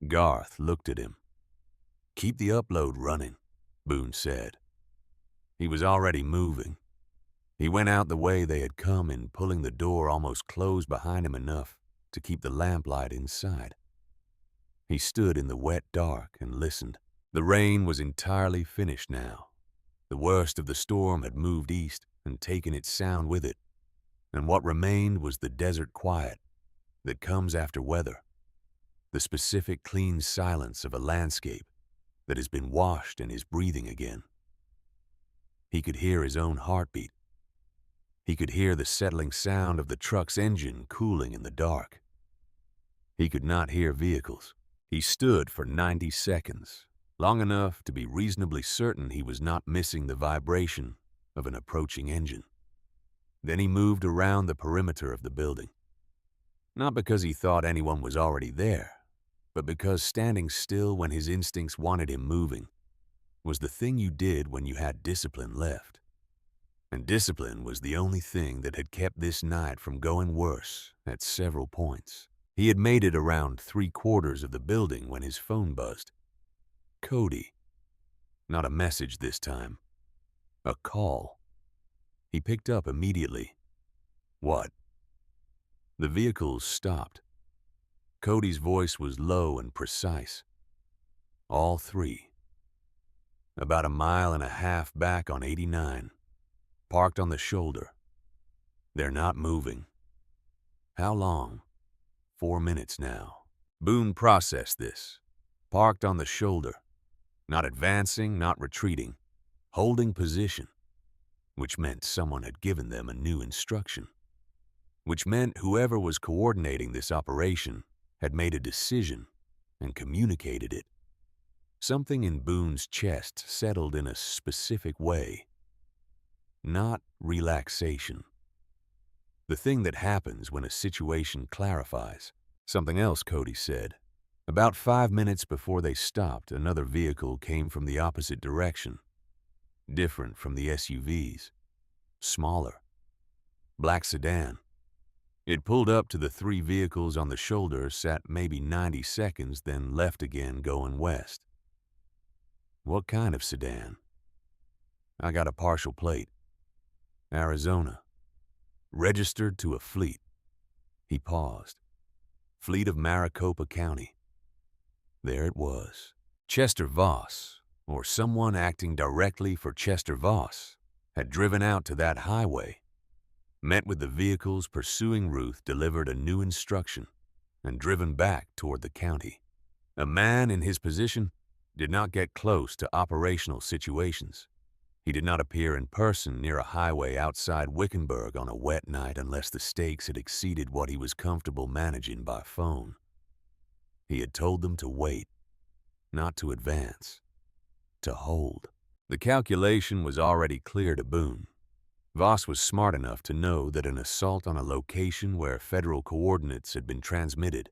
Garth looked at him. "Keep the upload running," Boone said. He was already moving. He went out the way they had come in, pulling the door almost closed behind him enough to keep the lamplight inside. He stood in the wet dark and listened. The rain was entirely finished now. The worst of the storm had moved east and taken its sound with it, and what remained was the desert quiet that comes after weather, the specific clean silence of a landscape that has been washed and is breathing again. He could hear his own heartbeat. He could hear the settling sound of the truck's engine cooling in the dark. He could not hear vehicles. He stood for 90 seconds, long enough to be reasonably certain he was not missing the vibration of an approaching engine. Then he moved around the perimeter of the building. Not because he thought anyone was already there, but because standing still when his instincts wanted him moving was the thing you did when you had discipline left. And discipline was the only thing that had kept this night from going worse at several points. He had made it around 3/4 of the building when his phone buzzed. Cody. Not a message this time. A call. He picked up immediately. "What?" The vehicles stopped. Cody's voice was low and precise. "All 3. About 1.5 miles back on 89. Parked on the shoulder. They're not moving." "How long?" 4 minutes now. Boone processed this. Parked on the shoulder. Not advancing, not retreating. Holding position. Which meant someone had given them a new instruction. Which meant whoever was coordinating this operation had made a decision and communicated it. Something in Boone's chest settled in a specific way. Not relaxation. The thing that happens when a situation clarifies. Something else, Cody said. About 5 minutes before they stopped, another vehicle came from the opposite direction. Different from the SUVs. Smaller. Black sedan. It pulled up to the 3 vehicles on the shoulder, sat maybe 90 seconds, then left again going west. "What kind of sedan?" "I got a partial plate. Arizona. Registered to a fleet." He paused. fleet of Maricopa County. There it was. Chester Voss, or someone acting directly for Chester Voss, had driven out to that highway, met with the vehicles pursuing Ruth, delivered a new instruction, and driven back toward the county. A man in his position did not get close to operational situations. He did not appear in person near a highway outside Wickenburg on a wet night unless the stakes had exceeded what he was comfortable managing by phone. He had told them to wait, not to advance, to hold. The calculation was already clear to Boone. Voss was smart enough to know that an assault on a location where federal coordinates had been transmitted,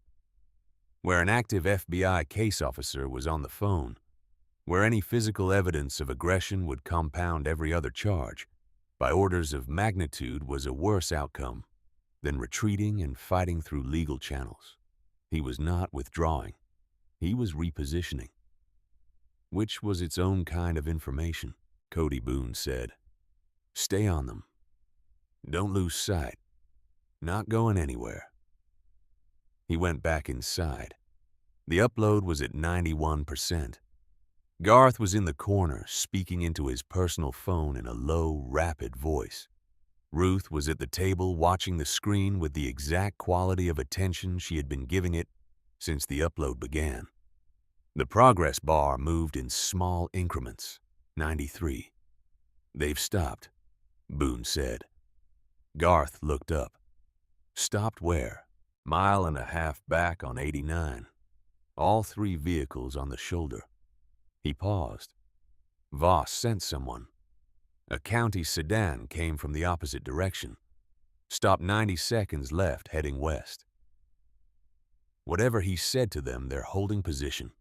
where an active FBI case officer was on the phone, where any physical evidence of aggression would compound every other charge, by orders of magnitude was a worse outcome than retreating and fighting through legal channels. He was not withdrawing. He was repositioning, which was its own kind of information. Cody Boone said, "Stay on them. Don't lose sight. Not going anywhere." He went back inside. The upload was at 91%. Garth was in the corner, speaking into his personal phone in a low, rapid voice. Ruth was at the table watching the screen with the exact quality of attention she had been giving it since the upload began. The progress bar moved in small increments. 93. "They've stopped," Boone said. Garth looked up. "Stopped where?" "1.5 miles back on 89. All 3 vehicles on the shoulder." He paused. Voss sent someone. A county sedan came from the opposite direction. Stopped 90 seconds left, heading west. Whatever he said to them, they're holding position.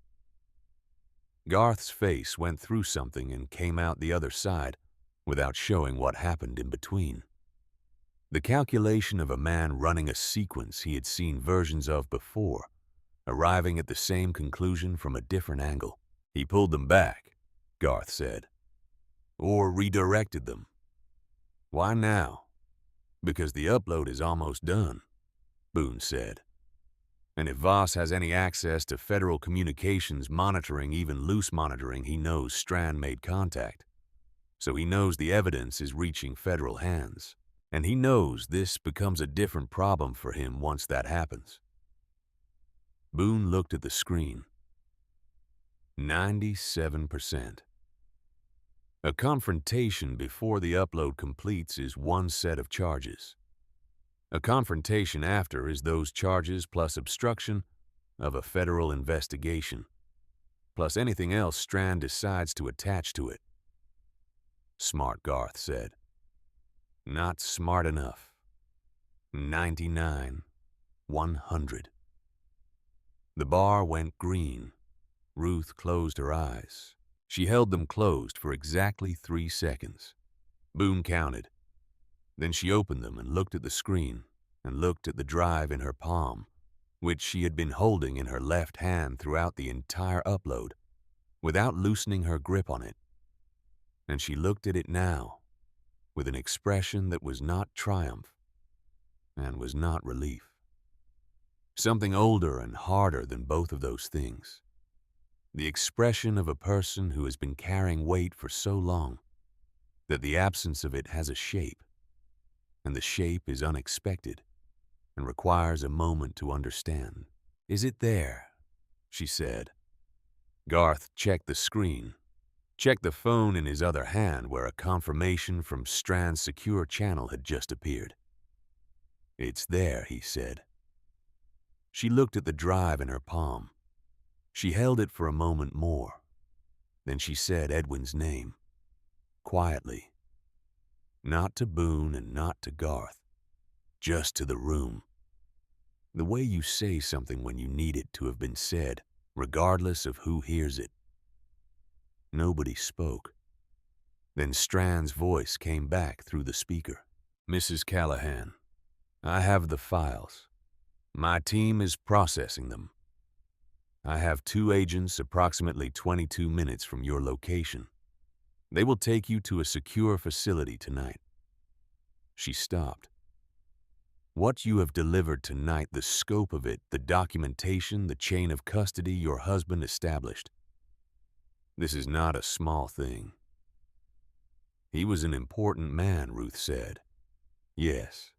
Garth's face went through something and came out the other side without showing what happened in between. The calculation of a man running a sequence he had seen versions of before, arriving at the same conclusion from a different angle. "He pulled them back," Garth said. "Or redirected them." "Why now?" "Because the upload is almost done," Boone said. "And if Voss has any access to federal communications monitoring, even loose monitoring, he knows Strand made contact. So he knows the evidence is reaching federal hands. And he knows this becomes a different problem for him once that happens." Boone looked at the screen. 97%. A confrontation before the upload completes is one set of charges. A confrontation after is those charges plus obstruction of a federal investigation, plus anything else Strand decides to attach to it. "Smart," Garth said. "Not smart enough." 99. 100. The bar went green. Ruth closed her eyes. She held them closed for exactly 3 seconds. Boone counted. Then she opened them and looked at the screen and looked at the drive in her palm, which she had been holding in her left hand throughout the entire upload, without loosening her grip on it. And she looked at it now, with an expression that was not triumph and was not relief. Something older and harder than both of those things. The expression of a person who has been carrying weight for so long that the absence of it has a shape, and the shape is unexpected and requires a moment to understand. "Is it there?" she said. Garth checked the screen, checked the phone in his other hand where a confirmation from Strand's secure channel had just appeared. "It's there," he said. She looked at the drive in her palm. She held it for a moment more. Then she said Edwin's name, quietly. Not to Boone and not to Garth, just to the room. The way you say something when you need it to have been said, regardless of who hears it. Nobody spoke. Then Strand's voice came back through the speaker. "Mrs. Callahan, I have the files. My team is processing them. I have 2 agents approximately 22 minutes from your location. They will take you to a secure facility tonight." She stopped. What you have delivered tonight, the scope of it, the documentation, the chain of custody your husband established. This is not a small thing. He was an important man, Ruth said. Yes.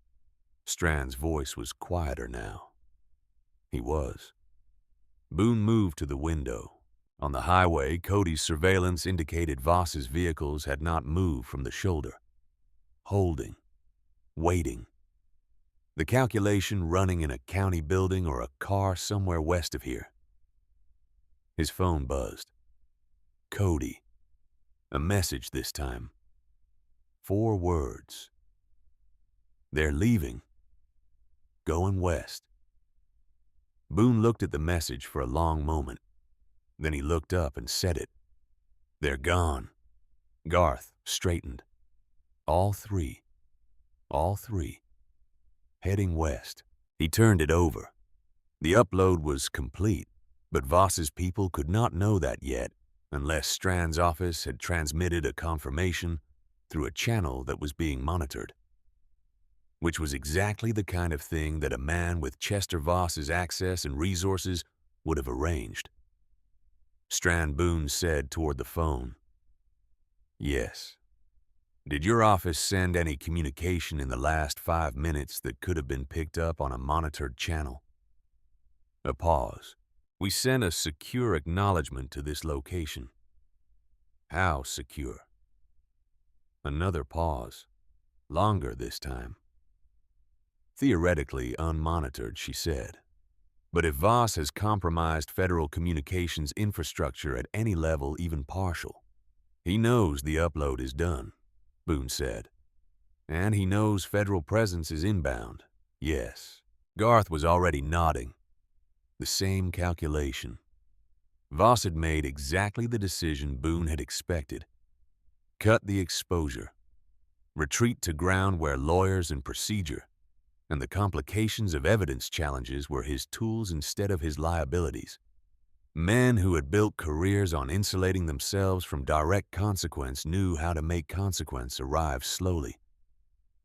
Strand's voice was quieter now. He was. Boone moved to the window. On the highway, Cody's surveillance indicated Voss's vehicles had not moved from the shoulder. Holding. Waiting. The calculation running in a county building or a car somewhere west of here. His phone buzzed. Cody. A message this time. 4 words. They're leaving. Going west. Boone looked at the message for a long moment. Then he looked up and said it. They're gone. Garth straightened. All 3. All 3. Heading west. He turned it over. The upload was complete, but Voss's people could not know that yet unless Strand's office had transmitted a confirmation through a channel that was being monitored. Which was exactly the kind of thing that a man with Chester Voss's access and resources would have arranged. Strand Boone said toward the phone, Yes. Did your office send any communication in the last 5 minutes that could have been picked up on a monitored channel? A pause. We sent a secure acknowledgement to this location. How secure? Another pause. Longer this time. Theoretically unmonitored, she said. But if Voss has compromised federal communications infrastructure at any level, even partial, he knows the upload is done, Boone said. And he knows federal presence is inbound. Yes. Garth was already nodding. The same calculation. Voss had made exactly the decision Boone had expected. Cut the exposure. Retreat to ground where lawyers and procedure and the complications of evidence challenges were his tools instead of his liabilities. Men who had built careers on insulating themselves from direct consequence knew how to make consequence arrive slowly,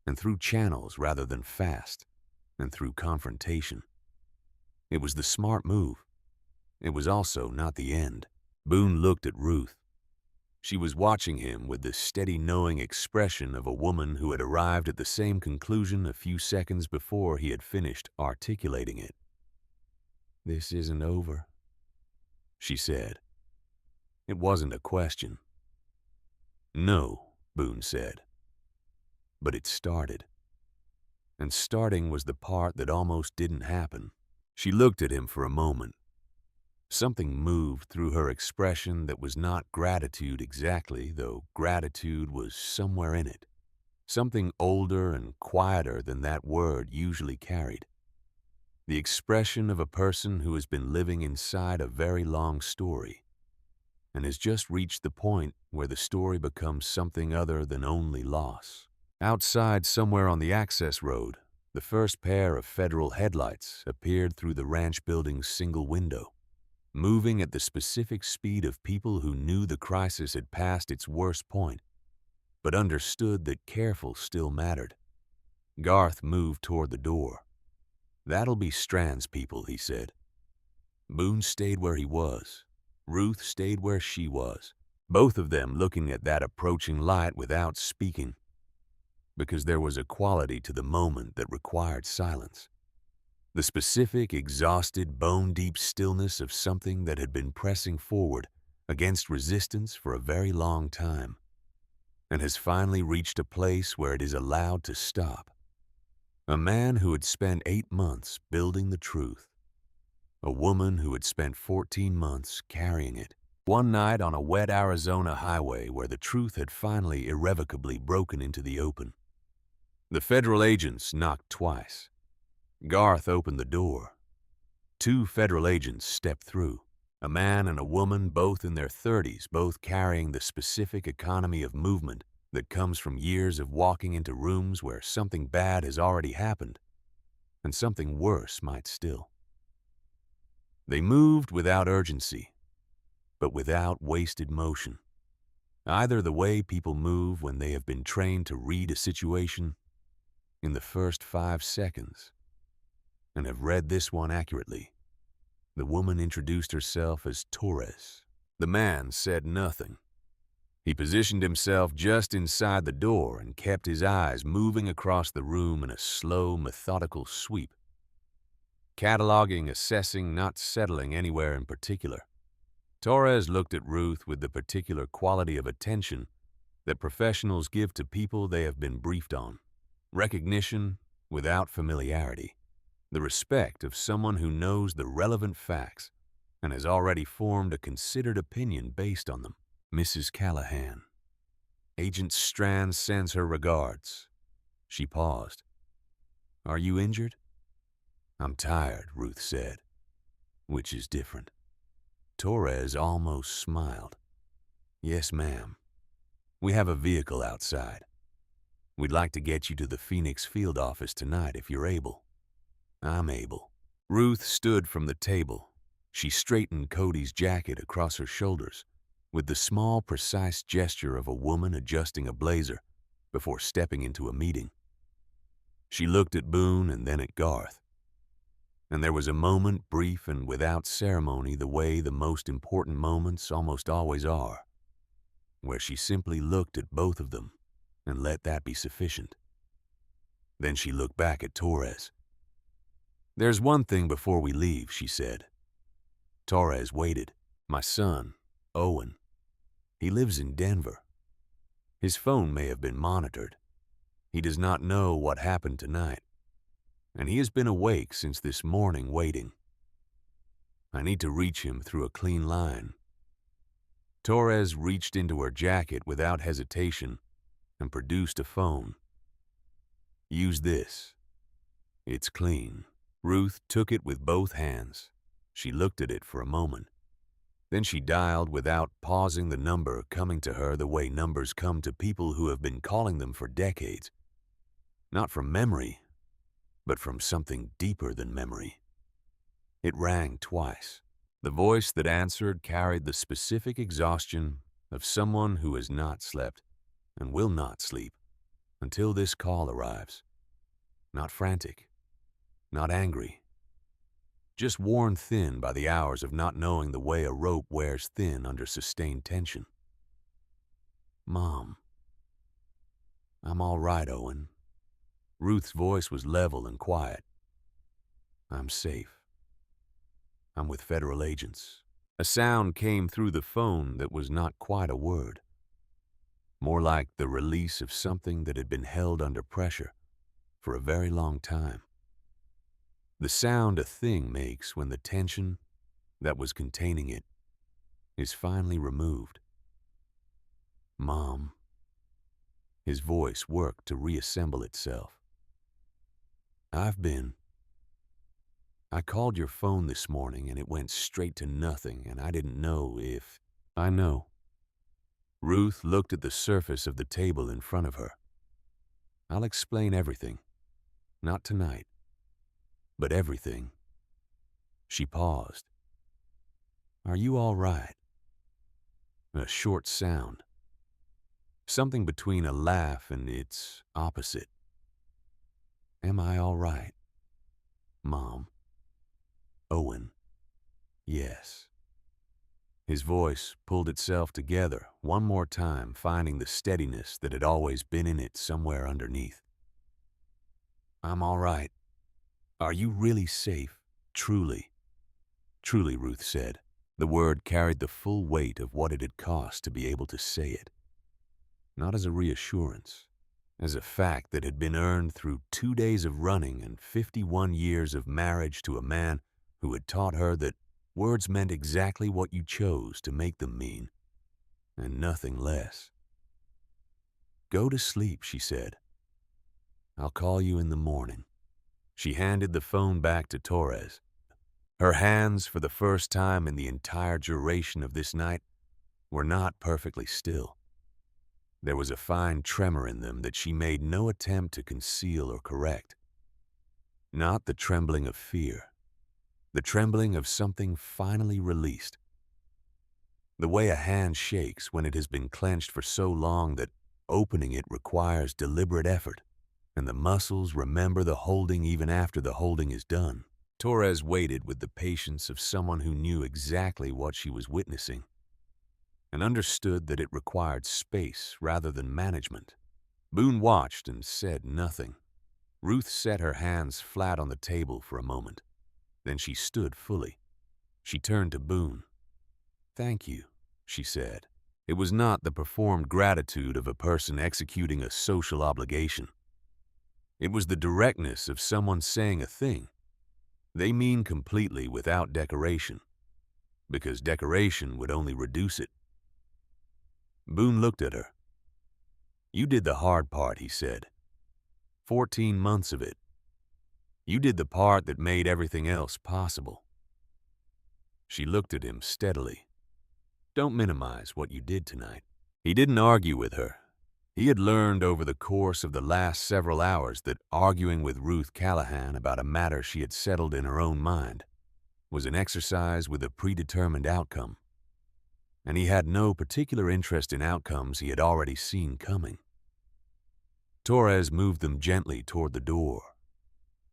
and through channels rather than fast, and through confrontation. It was the smart move. It was also not the end. Boone looked at Ruth. She was watching him with the steady knowing expression of a woman who had arrived at the same conclusion a few seconds before he had finished articulating it. This isn't over, she said. It wasn't a question. No, Boone said. But it started. And starting was the part that almost didn't happen. She looked at him for a moment. Something moved through her expression that was not gratitude exactly, though gratitude was somewhere in it. Something older and quieter than that word usually carried. The expression of a person who has been living inside a very long story and has just reached the point where the story becomes something other than only loss. Outside, somewhere on the access road, the first pair of federal headlights appeared through the ranch building's single window, moving at the specific speed of people who knew the crisis had passed its worst point, but understood that careful still mattered. Garth moved toward the door. That'll be Strand's people, he said. Boone stayed where he was. Ruth stayed where she was, both of them looking at that approaching light without speaking, because there was a quality to the moment that required silence. The specific, exhausted, bone-deep stillness of something that had been pressing forward against resistance for a very long time and has finally reached a place where it is allowed to stop. A man who had spent 8 months building the truth. A woman who had spent 14 months carrying it. One night on a wet Arizona highway where the truth had finally irrevocably broken into the open. The federal agents knocked twice. Garth opened the door. 2 federal agents stepped through. A man and a woman, both in their 30s, both carrying the specific economy of movement that comes from years of walking into rooms where something bad has already happened, and something worse might still. They moved without urgency, but without wasted motion. Either the way people move when they have been trained to read a situation, in the first 5 seconds, and have read this one accurately. The woman introduced herself as Torres. The man said nothing. He positioned himself just inside the door and kept his eyes moving across the room in a slow, methodical sweep. Cataloging, assessing, not settling anywhere in particular. Torres looked at Ruth with the particular quality of attention that professionals give to people they have been briefed on. Recognition without familiarity. The respect of someone who knows the relevant facts and has already formed a considered opinion based on them. Mrs. Callahan. Agent Strand sends her regards. She paused. Are you injured? I'm tired, Ruth said, which is different. Torres almost smiled. Yes, ma'am. We have a vehicle outside. We'd like to get you to the Phoenix field office tonight if you're able. I'm able. Ruth stood from the table. She straightened Cody's jacket across her shoulders with the small, precise gesture of a woman adjusting a blazer before stepping into a meeting. She looked at Boone and then at Garth. And there was a moment, brief and without ceremony, the way the most important moments almost always are, where she simply looked at both of them and let that be sufficient. Then she looked back at Torres. There's one thing before we leave, she said. Torres waited. My son, Owen. He lives in Denver. His phone may have been monitored. He does not know what happened tonight, and he has been awake since this morning waiting. I need to reach him through a clean line. Torres reached into her jacket without hesitation and produced a phone. Use this. It's clean. Ruth took it with both hands. She looked at it for a moment. Then she dialed without pausing the number coming to her the way numbers come to people who have been calling them for decades. Not from memory, but from something deeper than memory. It rang twice. The voice that answered carried the specific exhaustion of someone who has not slept and will not sleep until this call arrives. Not frantic, not angry, just worn thin by the hours of not knowing the way a rope wears thin under sustained tension. Mom. I'm all right, Owen. Ruth's voice was level and quiet. I'm safe. I'm with federal agents. A sound came through the phone that was not quite a word. More like the release of something that had been held under pressure for a very long time. The sound a thing makes when the tension that was containing it is finally removed. Mom. His voice worked to reassemble itself. I called your phone this morning and it went straight to nothing, and I didn't know if... I know. Ruth looked at the surface of the table in front of her. I'll explain everything. Not tonight, but everything. She paused. Are you all right? A short sound. Something between a laugh and its opposite. Am I all right? Mom. Owen. Yes. His voice pulled itself together one more time, finding the steadiness that had always been in it somewhere underneath. I'm all right. Are you really safe? Truly. Truly, Ruth said. The word carried the full weight of what it had cost to be able to say it. Not as a reassurance, as a fact that had been earned through 2 days of running and 51 years of marriage to a man who had taught her that words meant exactly what you chose to make them mean, and nothing less. Go to sleep, she said. I'll call you in the morning. She handed the phone back to Torres. Her hands, for the first time in the entire duration of this night, were not perfectly still. There was a fine tremor in them that she made no attempt to conceal or correct. Not the trembling of fear, the trembling of something finally released. The way a hand shakes when it has been clenched for so long that opening it requires deliberate effort. and the muscles remember the holding even after the holding is done. Torres waited with the patience of someone who knew exactly what she was witnessing and understood that it required space rather than management. Boone watched and said nothing. Ruth set her hands flat on the table for a moment. Then she stood fully. She turned to Boone. "Thank you," she said. It was not the performed gratitude of a person executing a social obligation. It was the directness of someone saying a thing they mean completely without decoration, because decoration would only reduce it. Boone looked at her. "You did the hard part," he said. 14 months of it. You did the part that made everything else possible." She looked at him steadily. "Don't minimize what you did tonight." He didn't argue with her. He had learned over the course of the last several hours that arguing with Ruth Callahan about a matter she had settled in her own mind was an exercise with a predetermined outcome, and he had no particular interest in outcomes he had already seen coming. Torres moved them gently toward the door,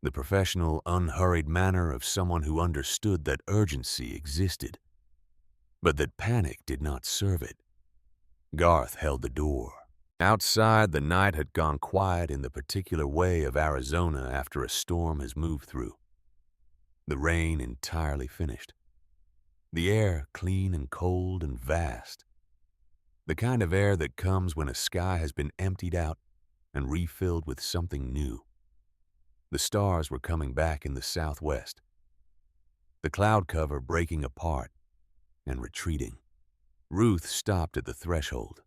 the professional, unhurried manner of someone who understood that urgency existed, but that panic did not serve it. Garth held the door. Outside, the night had gone quiet in the particular way of Arizona after a storm has moved through. The rain entirely finished. The air clean and cold and vast. The kind of air that comes when a sky has been emptied out and refilled with something new. The stars were coming back in the southwest, the cloud cover breaking apart and retreating. Ruth stopped at the threshold.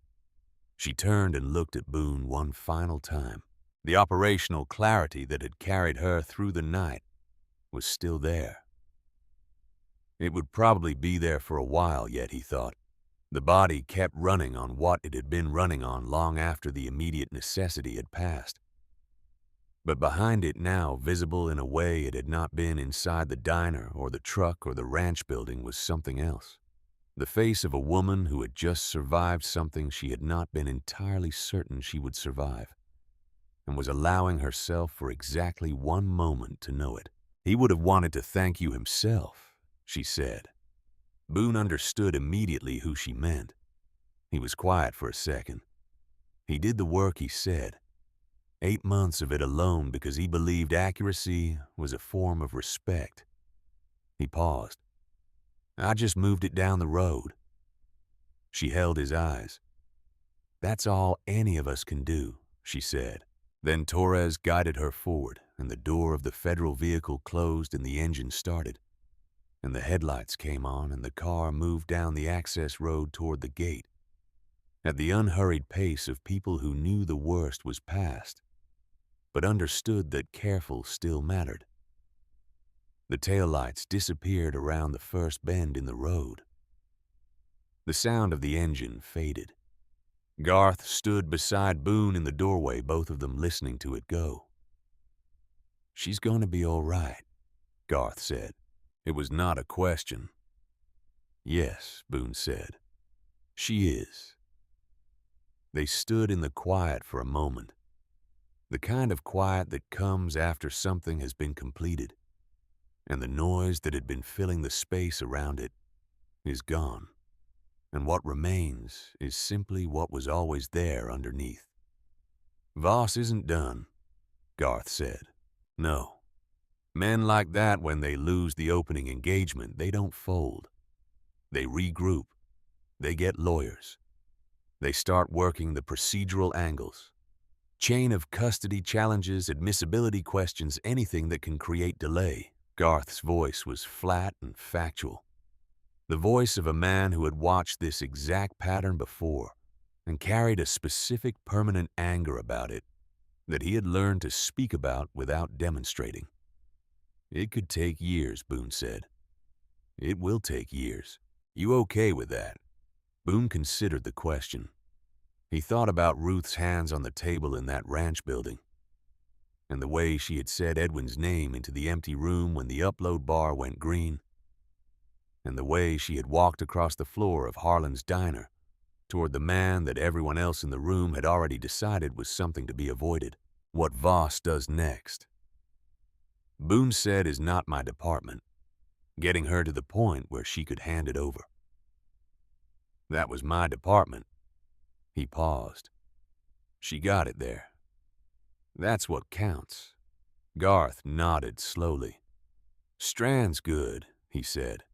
She turned and looked at Boone one final time. The operational clarity that had carried her through the night was still there. It would probably be there for a while yet, he thought. The body kept running on what it had been running on long after the immediate necessity had passed. But behind it now, visible in a way it had not been inside the diner or the truck or the ranch building, was something else. The face of a woman who had just survived something she had not been entirely certain she would survive, and was allowing herself for exactly one moment to know it. "He would have wanted to thank you himself," she said. Boone understood immediately who she meant. He was quiet for a second. He did the work he said. 8 months of it alone because he believed accuracy was a form of respect. He paused. "I just moved it down the road." She held his eyes. "That's all any of us can do," she said. Then Torres guided her forward, and the door of the federal vehicle closed and the engine started, and the headlights came on and the car moved down the access road toward the gate, at the unhurried pace of people who knew the worst was past, but understood that careful still mattered. The taillights disappeared around the first bend in the road. The sound of the engine faded. Garth stood beside Boone in the doorway, both of them listening to it go. "She's going to be all right," Garth said. It was not a question. "Yes," Boone said. "She is." They stood in the quiet for a moment, the kind of quiet that comes after something has been completed, and the noise that had been filling the space around it is gone, and what remains is simply what was always there underneath. "Voss isn't done," Garth said. "No. Men like that, when they lose the opening engagement, they don't fold. They regroup. They get lawyers. They start working the procedural angles. Chain of custody challenges, admissibility questions, anything that can create delay." Garth's voice was flat and factual. The voice of a man who had watched this exact pattern before and carried a specific permanent anger about it that he had learned to speak about without demonstrating. "It could take years," Boone said. "It will take years. You okay with that?" Boone considered the question. He thought about Ruth's hands on the table in that ranch building, and the way she had said Edwin's name into the empty room when the upload bar went green, and the way she had walked across the floor of Harlan's diner toward the man that everyone else in the room had already decided was something to be avoided. What Voss does next, Boone said, is not my department. Getting her to the point where she could hand it over. That was my department. He paused. She got it there. That's what counts. Garth nodded slowly. Strand's good, he said.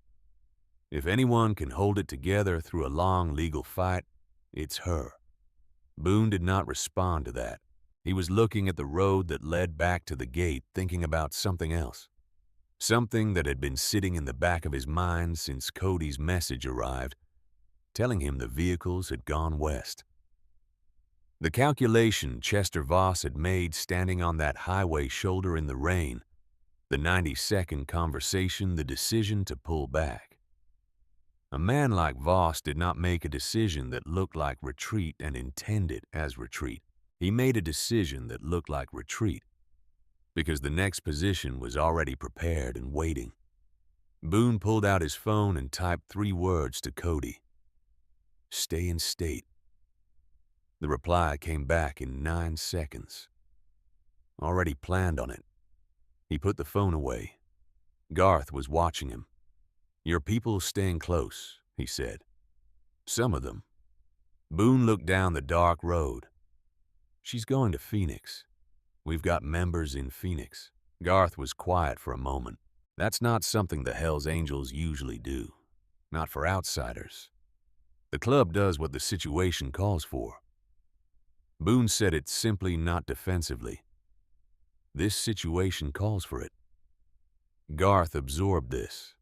If anyone can hold it together through a long legal fight, it's her. Boone did not respond to that. He was looking at the road that led back to the gate, thinking about something else. Something that had been sitting in the back of his mind since Cody's message arrived, telling him the vehicles had gone west. The calculation Chester Voss had made standing on that highway shoulder in the rain, the 90-second conversation, the decision to pull back. A man like Voss did not make a decision that looked like retreat and intend it as retreat. He made a decision that looked like retreat, because the next position was already prepared and waiting. Boone pulled out his phone and typed 3 words to Cody. Stay in state. The reply came back in 9 seconds. Already planned on it. He put the phone away. Garth was watching him. Your people staying close, he said. Some of them. Boone looked down the dark road. She's going to Phoenix. We've got members in Phoenix. Garth was quiet for a moment. That's not something the Hells Angels usually do. Not for outsiders. The club does what the situation calls for. Boone said it simply, not defensively. This situation calls for it. Garth absorbed this.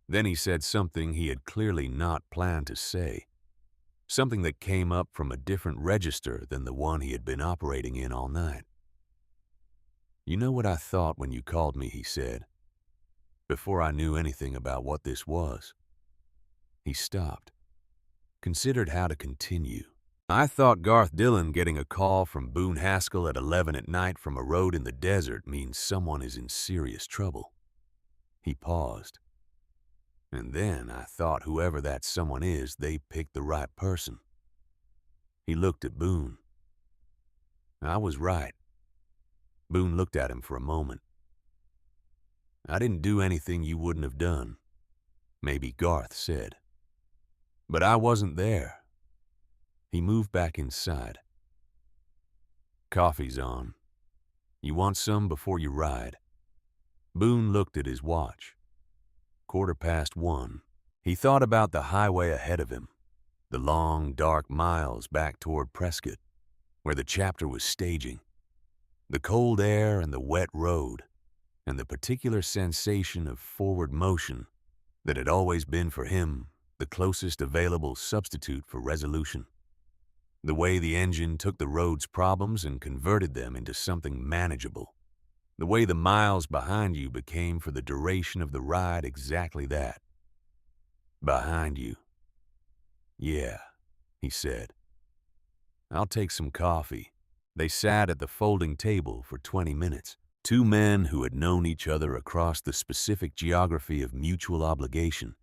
Then he said something he had clearly not planned to say. Something that came up from a different register than the one he had been operating in all night. You know what I thought when you called me, he said, before I knew anything about what this was. He stopped, considered how to continue. I thought Garth Dillon getting a call from Boone Haskell at 11 at night from a road in the desert means someone is in serious trouble. He paused. And then I thought whoever that someone is, they picked the right person. He looked at Boone. I was right. Boone looked at him for a moment. I didn't do anything you wouldn't have done, maybe Garth said. But I wasn't there. He moved back inside. Coffee's on. You want some before you ride? Boone looked at his watch. 1:15. He thought about the highway ahead of him, the long, dark miles back toward Prescott, where the chapter was staging, the cold air and the wet road, and the particular sensation of forward motion that had always been for him the closest available substitute for resolution. The way the engine took the road's problems and converted them into something manageable. The way the miles behind you became for the duration of the ride exactly that. Behind you. Yeah, he said. I'll take some coffee. They sat at the folding table for 20 minutes. 2 men who had known each other across the specific geography of mutual obligation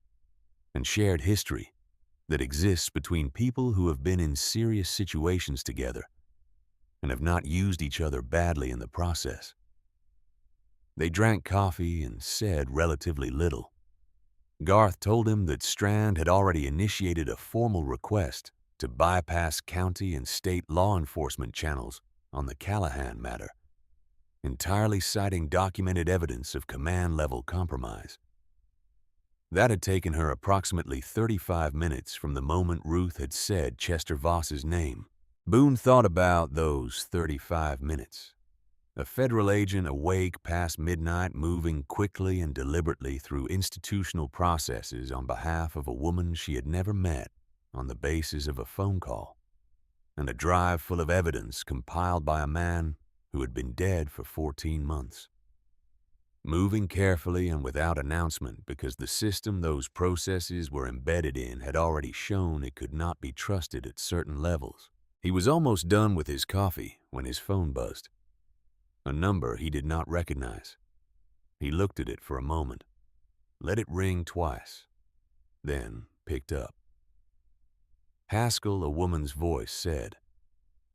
and shared history that exists between people who have been in serious situations together and have not used each other badly in the process. They drank coffee and said relatively little. Garth told him that Strand had already initiated a formal request to bypass county and state law enforcement channels on the Callahan matter, entirely citing documented evidence of command-level compromise. That had taken her approximately 35 minutes from the moment Ruth had said Chester Voss's name. Boone thought about those 35 minutes. A federal agent awake past midnight, moving quickly and deliberately through institutional processes on behalf of a woman she had never met on the basis of a phone call, and a drive full of evidence compiled by a man who had been dead for 14 months. Moving carefully and without announcement because the system those processes were embedded in had already shown it could not be trusted at certain levels. He was almost done with his coffee when his phone buzzed. A number he did not recognize. He looked at it for a moment, let it ring twice, then picked up. Haskell, a woman's voice said,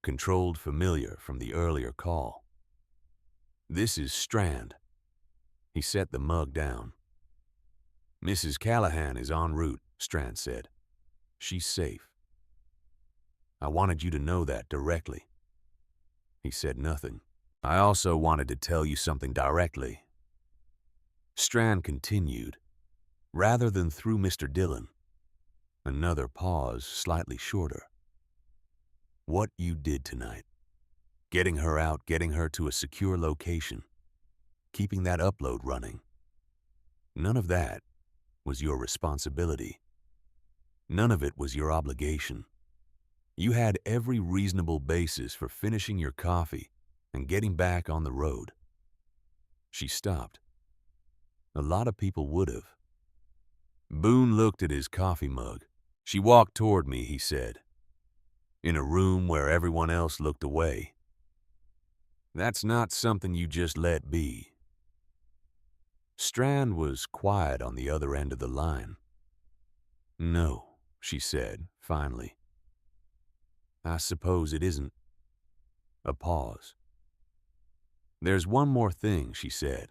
controlled familiar from the earlier call. This is Strand. He set the mug down. Mrs. Callahan is en route, Strand said. She's safe. I wanted you to know that directly. He said nothing. I also wanted to tell you something directly. Strand continued, rather than through Mr. Dillon. Another pause, slightly shorter. What you did tonight. Getting her out, getting her to a secure location. Keeping that upload running. None of that was your responsibility. None of it was your obligation. You had every reasonable basis for finishing your coffee and getting back on the road. She stopped. A lot of people would have. Boone looked at his coffee mug. She walked toward me, he said, in a room where everyone else looked away. That's not something you just let be. Strand was quiet on the other end of the line. No, she said, finally. I suppose it isn't. A pause. There's one more thing, she said.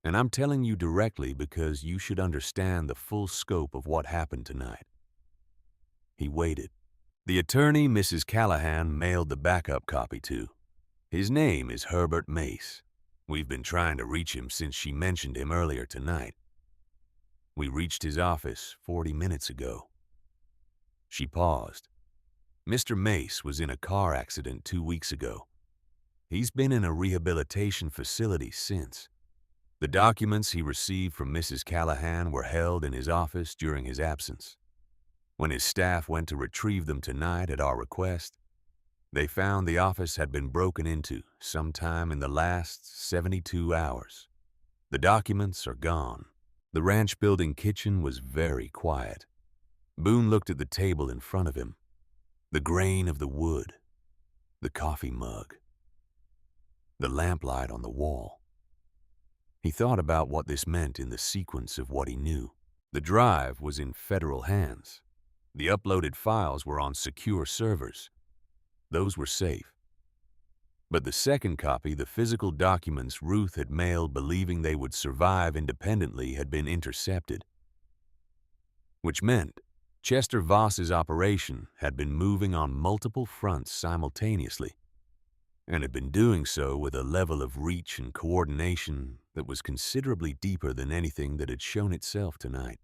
And I'm telling you directly because you should understand the full scope of what happened tonight. He waited. The attorney Mrs. Callahan mailed the backup copy to. His name is Herbert Mace. We've been trying to reach him since she mentioned him earlier tonight. We reached his office 40 minutes ago. She paused. Mr. Mace was in a car accident 2 weeks ago. He's been in a rehabilitation facility since. The documents he received from Mrs. Callahan were held in his office during his absence. When his staff went to retrieve them tonight at our request, they found the office had been broken into sometime in the last 72 hours. The documents are gone. The ranch building kitchen was very quiet. Boone looked at the table in front of him, the grain of the wood, the coffee mug, the lamplight on the wall. He thought about what this meant in the sequence of what he knew. The drive was in federal hands. The uploaded files were on secure servers. Those were safe. But the second copy, the physical documents Ruth had mailed believing they would survive independently, had been intercepted. Which meant Chester Voss's operation had been moving on multiple fronts simultaneously, and had been doing so with a level of reach and coordination that was considerably deeper than anything that had shown itself tonight.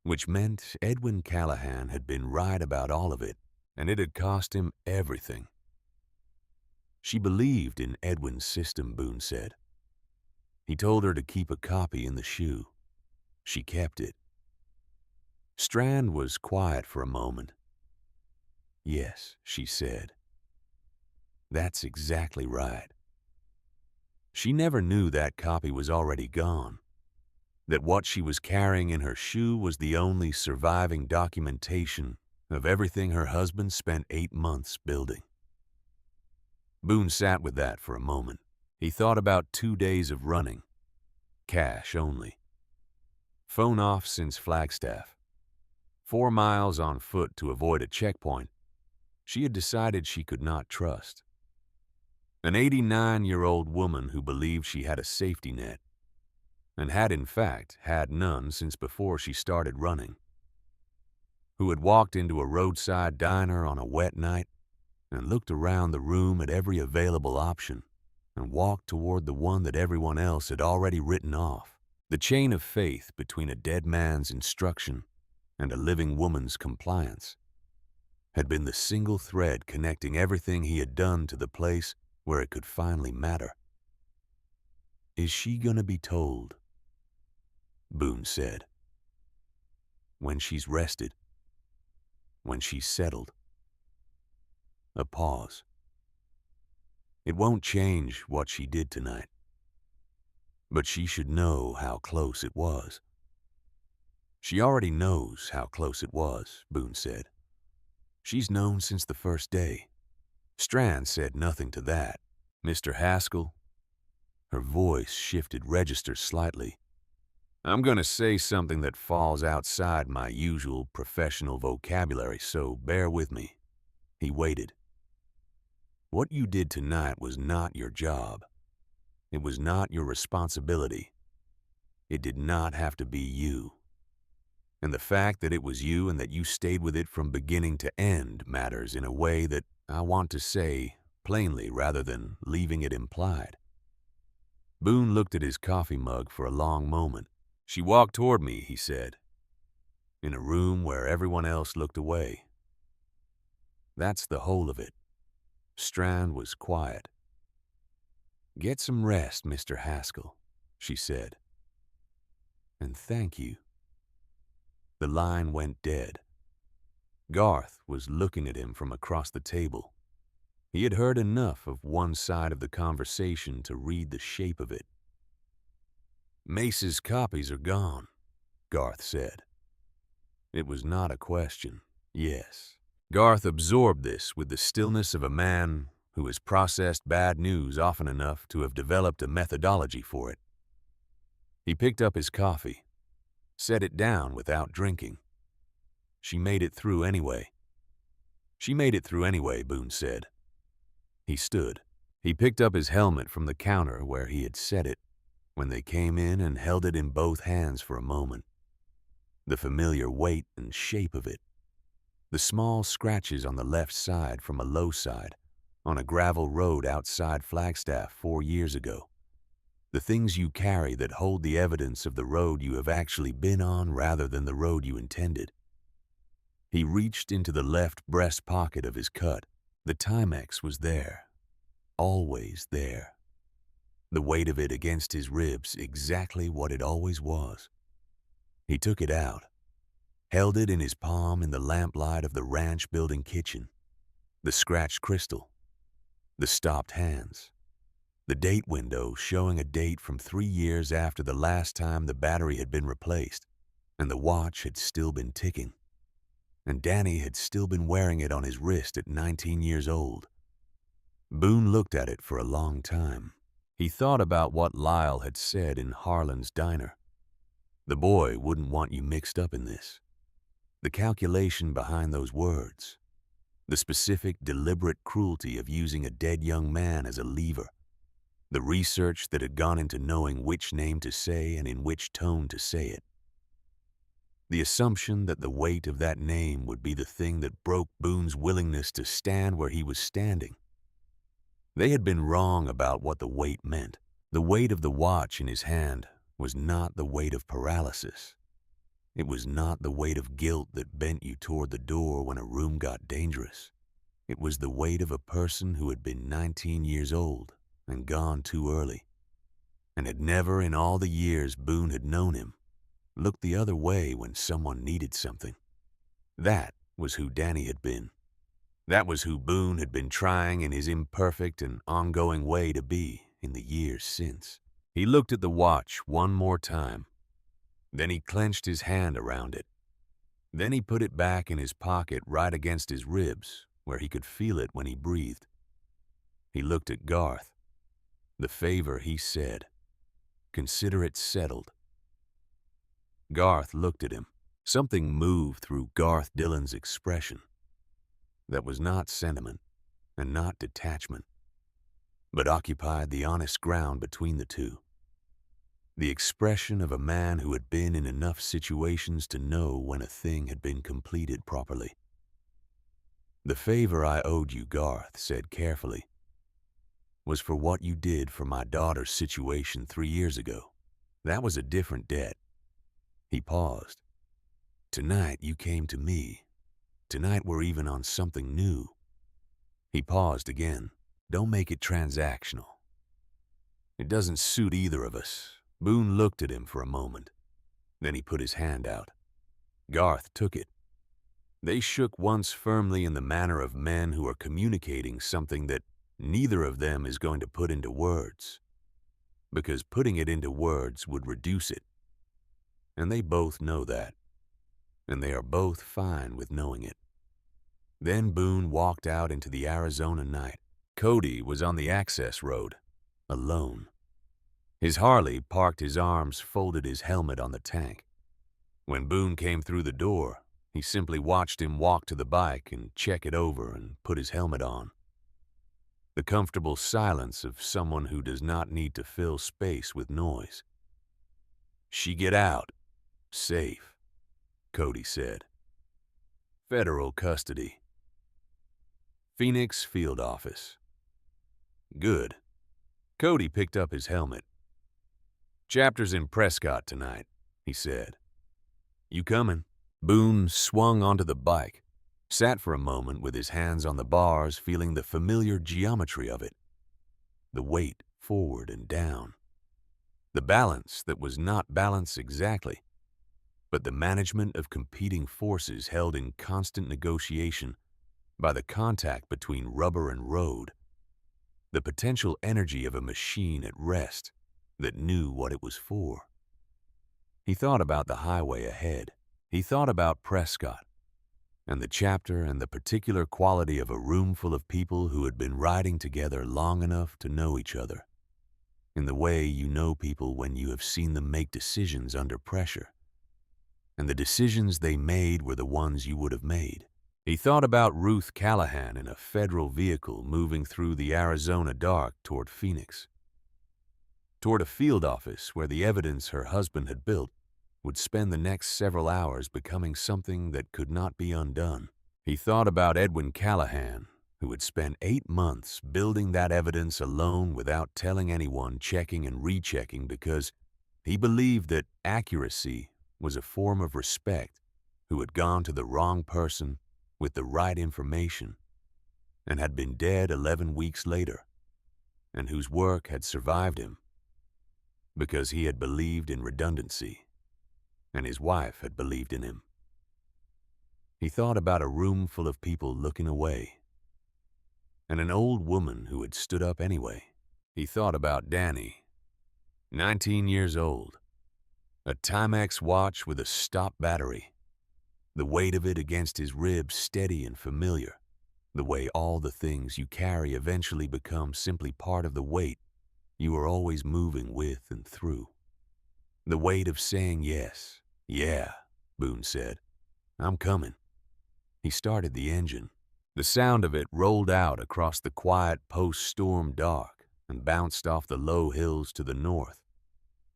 Which meant Edwin Callahan had been right about all of it, and it had cost him everything. She believed in Edwin's system, Boone said. He told her to keep a copy in the shoe. She kept it. Strand was quiet for a moment. Yes, she said. That's exactly right. She never knew that copy was already gone, that what she was carrying in her shoe was the only surviving documentation of everything her husband spent 8 months building. Boone sat with that for a moment. He thought about 2 days of running. Cash only. Phone off since Flagstaff. 4 miles on foot to avoid a checkpoint she had decided she could not trust. An 89-year-old woman who believed she had a safety net, and had in fact had none since before she started running. Who had walked into a roadside diner on a wet night and looked around the room at every available option and walked toward the one that everyone else had already written off. The chain of faith between a dead man's instruction and a living woman's compliance had been the single thread connecting everything he had done to the place where it could finally matter. Is she gonna be told? Boone said. When she's rested. When she's settled. A pause. It won't change what she did tonight. But she should know how close it was. She already knows how close it was, Boone said. She's known since the first day. Strand said nothing to that. Mr. Haskell? Her voice shifted register slightly. I'm going to say something that falls outside my usual professional vocabulary, so bear with me. He waited. What you did tonight was not your job. It was not your responsibility. It did not have to be you. And the fact that it was you and that you stayed with it from beginning to end matters in a way that I want to say plainly rather than leaving it implied. Boone looked at his coffee mug for a long moment. She walked toward me, he said, in a room where everyone else looked away. That's the whole of it. Strand was quiet. Get some rest, Mr. Haskell, she said. And thank you. The line went dead. Garth was looking at him from across the table. He had heard enough of one side of the conversation to read the shape of it. Mace's copies are gone, Garth said. It was not a question. Yes. Garth absorbed this with the stillness of a man who has processed bad news often enough to have developed a methodology for it. He picked up his coffee, set it down without drinking. She made it through anyway. She made it through anyway, Boone said. He stood. He picked up his helmet from the counter where he had set it when they came in and held it in both hands for a moment. The familiar weight and shape of it. The small scratches on the left side from a low side on a gravel road outside Flagstaff 4 years ago. The things you carry that hold the evidence of the road you have actually been on rather than the road you intended. He reached into the left breast pocket of his cut. The Timex was there. Always there. The weight of it against his ribs, exactly what it always was. He took it out, held it in his palm in the lamplight of the ranch building kitchen. The scratched crystal. The stopped hands. The date window showing a date from 3 years after the last time the battery had been replaced, and the watch had still been ticking. And Danny had still been wearing it on his wrist at 19 years old. Boone looked at it for a long time. He thought about what Lyle had said in Harlan's diner. The boy wouldn't want you mixed up in this. The calculation behind those words. The specific, deliberate cruelty of using a dead young man as a lever. The research that had gone into knowing which name to say and in which tone to say it. The assumption that the weight of that name would be the thing that broke Boone's willingness to stand where he was standing. They had been wrong about what the weight meant. The weight of the watch in his hand was not the weight of paralysis. It was not the weight of guilt that bent you toward the door when a room got dangerous. It was the weight of a person who had been 19 years old and gone too early, and had never in all the years Boone had known him looked the other way when someone needed something. That was who Danny had been. That was who Boone had been trying in his imperfect and ongoing way to be in the years since. He looked at the watch one more time. Then he clenched his hand around it. Then he put it back in his pocket right against his ribs, where he could feel it when he breathed. He looked at Garth. The favor, he said. Consider it settled. Garth looked at him. Something moved through Garth Dillon's expression. That was not sentiment and not detachment, but occupied the honest ground between the two. The expression of a man who had been in enough situations to know when a thing had been completed properly. The favor I owed you, Garth said carefully, was for what you did for my daughter's situation 3 years ago. That was a different debt. He paused. Tonight you came to me. Tonight we're even on something new. He paused again. Don't make it transactional. It doesn't suit either of us. Boone looked at him for a moment. Then he put his hand out. Garth took it. They shook once firmly in the manner of men who are communicating something that neither of them is going to put into words, because putting it into words would reduce it. And they both know that, and they are both fine with knowing it. Then Boone walked out into the Arizona night. Cody was on the access road, alone. His Harley parked, his arms folded, his helmet on the tank. When Boone came through the door, he simply watched him walk to the bike and check it over and put his helmet on. the comfortable silence of someone who does not need to fill space with noise. "She get out. Safe," Cody said. "Federal custody. Phoenix Field Office." "Good." Cody picked up his helmet. "Chapter's in Prescott tonight," he said. "You coming?" Boone swung onto the bike, sat for a moment with his hands on the bars, feeling the familiar geometry of it. The weight forward and down. The balance that was not balance exactly, but the management of competing forces held in constant negotiation by the contact between rubber and road. The potential energy of a machine at rest that knew what it was for. He thought about the highway ahead. He thought about Prescott, and the chapter and the particular quality of a room full of people who had been riding together long enough to know each other, in the way you know people when you have seen them make decisions under pressure. And the decisions they made were the ones you would have made. He thought about Ruth Callahan in a federal vehicle moving through the Arizona dark toward Phoenix, toward a field office where the evidence her husband had built would spend the next several hours becoming something that could not be undone. He thought about Edwin Callahan, who had spent 8 months building that evidence alone without telling anyone, checking and rechecking, because he believed that accuracy was a form of respect, who had gone to the wrong person with the right information and had been dead 11 weeks later, and whose work had survived him because he had believed in redundancy, and his wife had believed in him. He thought about a room full of people looking away, and an old woman who had stood up anyway. He thought about Danny, 19 years old, a Timex watch with a stop battery, the weight of it against his ribs steady and familiar, the way all the things you carry eventually become simply part of the weight you are always moving with and through. The weight of saying yes. "Yeah," Boone said. "I'm coming." He started the engine. The sound of it rolled out across the quiet post-storm dark and bounced off the low hills to the north,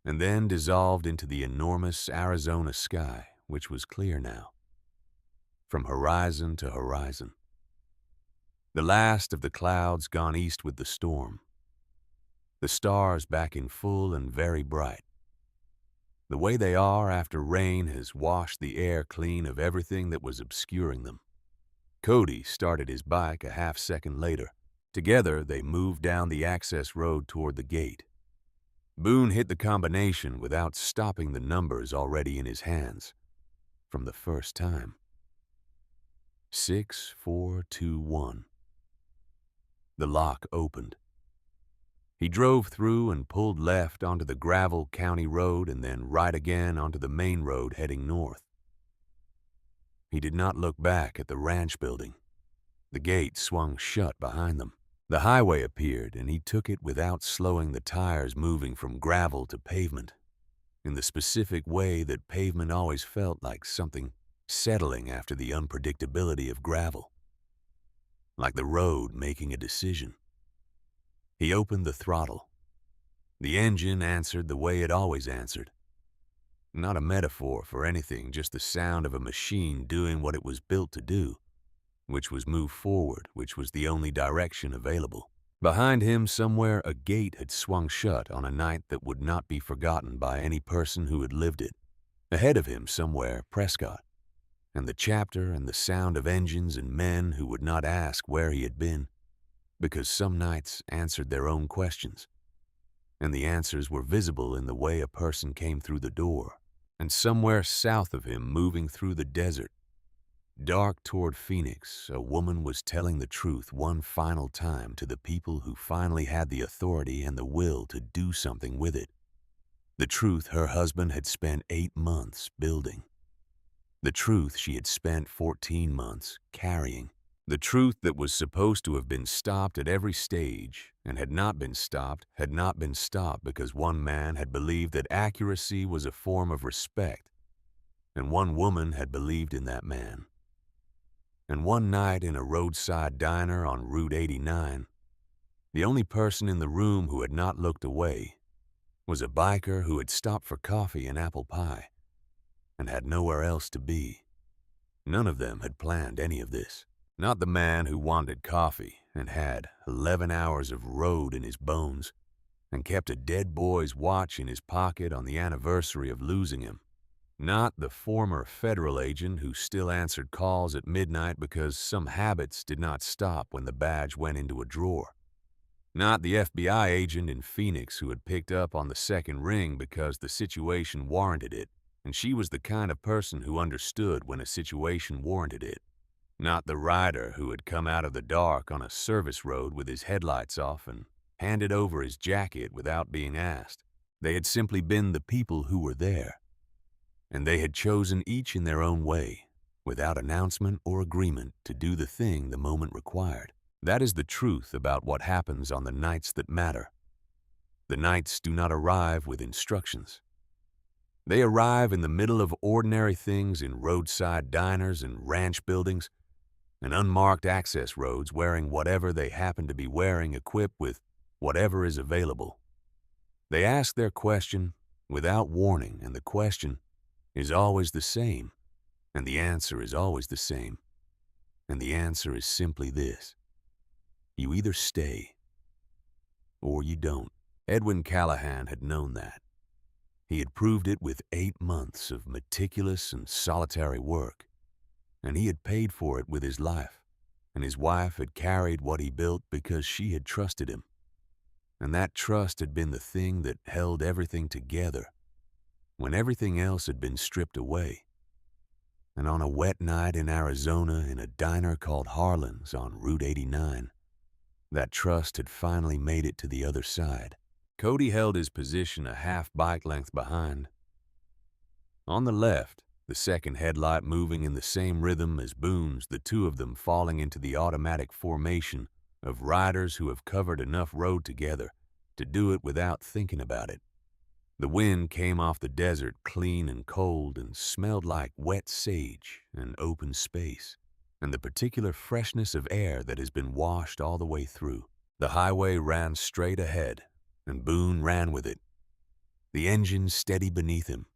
and then dissolved into the enormous Arizona sky, which was clear now, from horizon to horizon. The last of the clouds gone east with the storm. The stars back in full and very bright. The way they are after rain has washed the air clean of everything that was obscuring them. Cody started his bike a half-second later. Together, they moved down the access road toward the gate. Boone hit the combination without stopping the numbers already in his hands. From the first time. 6421. The lock opened. He drove through and pulled left onto the gravel county road and then right again onto the main road heading north. He did not look back at the ranch building. The gate swung shut behind them. The highway appeared, and he took it without slowing the tires moving from gravel to pavement, in the specific way that pavement always felt like something settling after the unpredictability of gravel, like the road making a decision. He opened the throttle. The engine answered the way it always answered. Not a metaphor for anything, just the sound of a machine doing what it was built to do, which was move forward, which was the only direction available. Behind him somewhere a gate had swung shut on a night that would not be forgotten by any person who had lived it. Ahead of him somewhere Prescott, and the chapter and the sound of engines and men who would not ask where he had been, because some nights answered their own questions, and the answers were visible in the way a person came through the door. And somewhere south of him, moving through the desert, dark toward Phoenix, a woman was telling the truth one final time to the people who finally had the authority and the will to do something with it. The truth her husband had spent 8 months building. The truth she had spent 14 months carrying. The truth that was supposed to have been stopped at every stage and had not been stopped because one man had believed that accuracy was a form of respect, and one woman had believed in that man. And one night in a roadside diner on Route 89, The only person in the room who had not looked away was a biker who had stopped for coffee and apple pie and had nowhere else to be. None of them had planned any of this. Not the man who wanted coffee and had 11 hours of road in his bones and kept a dead boy's watch in his pocket on the anniversary of losing him. Not the former federal agent who still answered calls at midnight because some habits did not stop when the badge went into a drawer. Not the FBI agent in Phoenix who had picked up on the second ring because the situation warranted it, and she was the kind of person who understood when a situation warranted it. Not the rider who had come out of the dark on a service road with his headlights off and handed over his jacket without being asked. They had simply been the people who were there, and they had chosen each in their own way, without announcement or agreement, to do the thing the moment required. That is the truth about what happens on the nights that matter. The nights do not arrive with instructions. They arrive in the middle of ordinary things in roadside diners and ranch buildings and unmarked access roads, wearing whatever they happen to be wearing, equipped with whatever is available. They ask their question without warning, and the question is always the same, and the answer is always the same. And the answer is simply this: you either stay or you don't. Edwin Callahan had known that. He had proved it with 8 months of meticulous and solitary work, and he had paid for it with his life, and his wife had carried what he built because she had trusted him. And that trust had been the thing that held everything together when everything else had been stripped away. And on a wet night in Arizona in a diner called Harlan's on Route 89, that trust had finally made it to the other side. Cody held his position a half bike length behind. On the left, the second headlight moving in the same rhythm as Boone's, the two of them falling into the automatic formation of riders who have covered enough road together to do it without thinking about it. The wind came off the desert clean and cold and smelled like wet sage and open space, and the particular freshness of air that has been washed all the way through. The highway ran straight ahead, and Boone ran with it, the engine steady beneath him,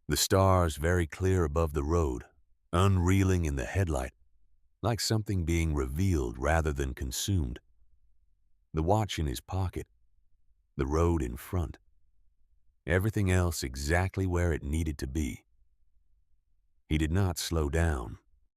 the stars very clear above the road, unreeling in the headlight, like something being revealed rather than consumed. The watch in his pocket, the road in front, everything else exactly where it needed to be. He did not slow down.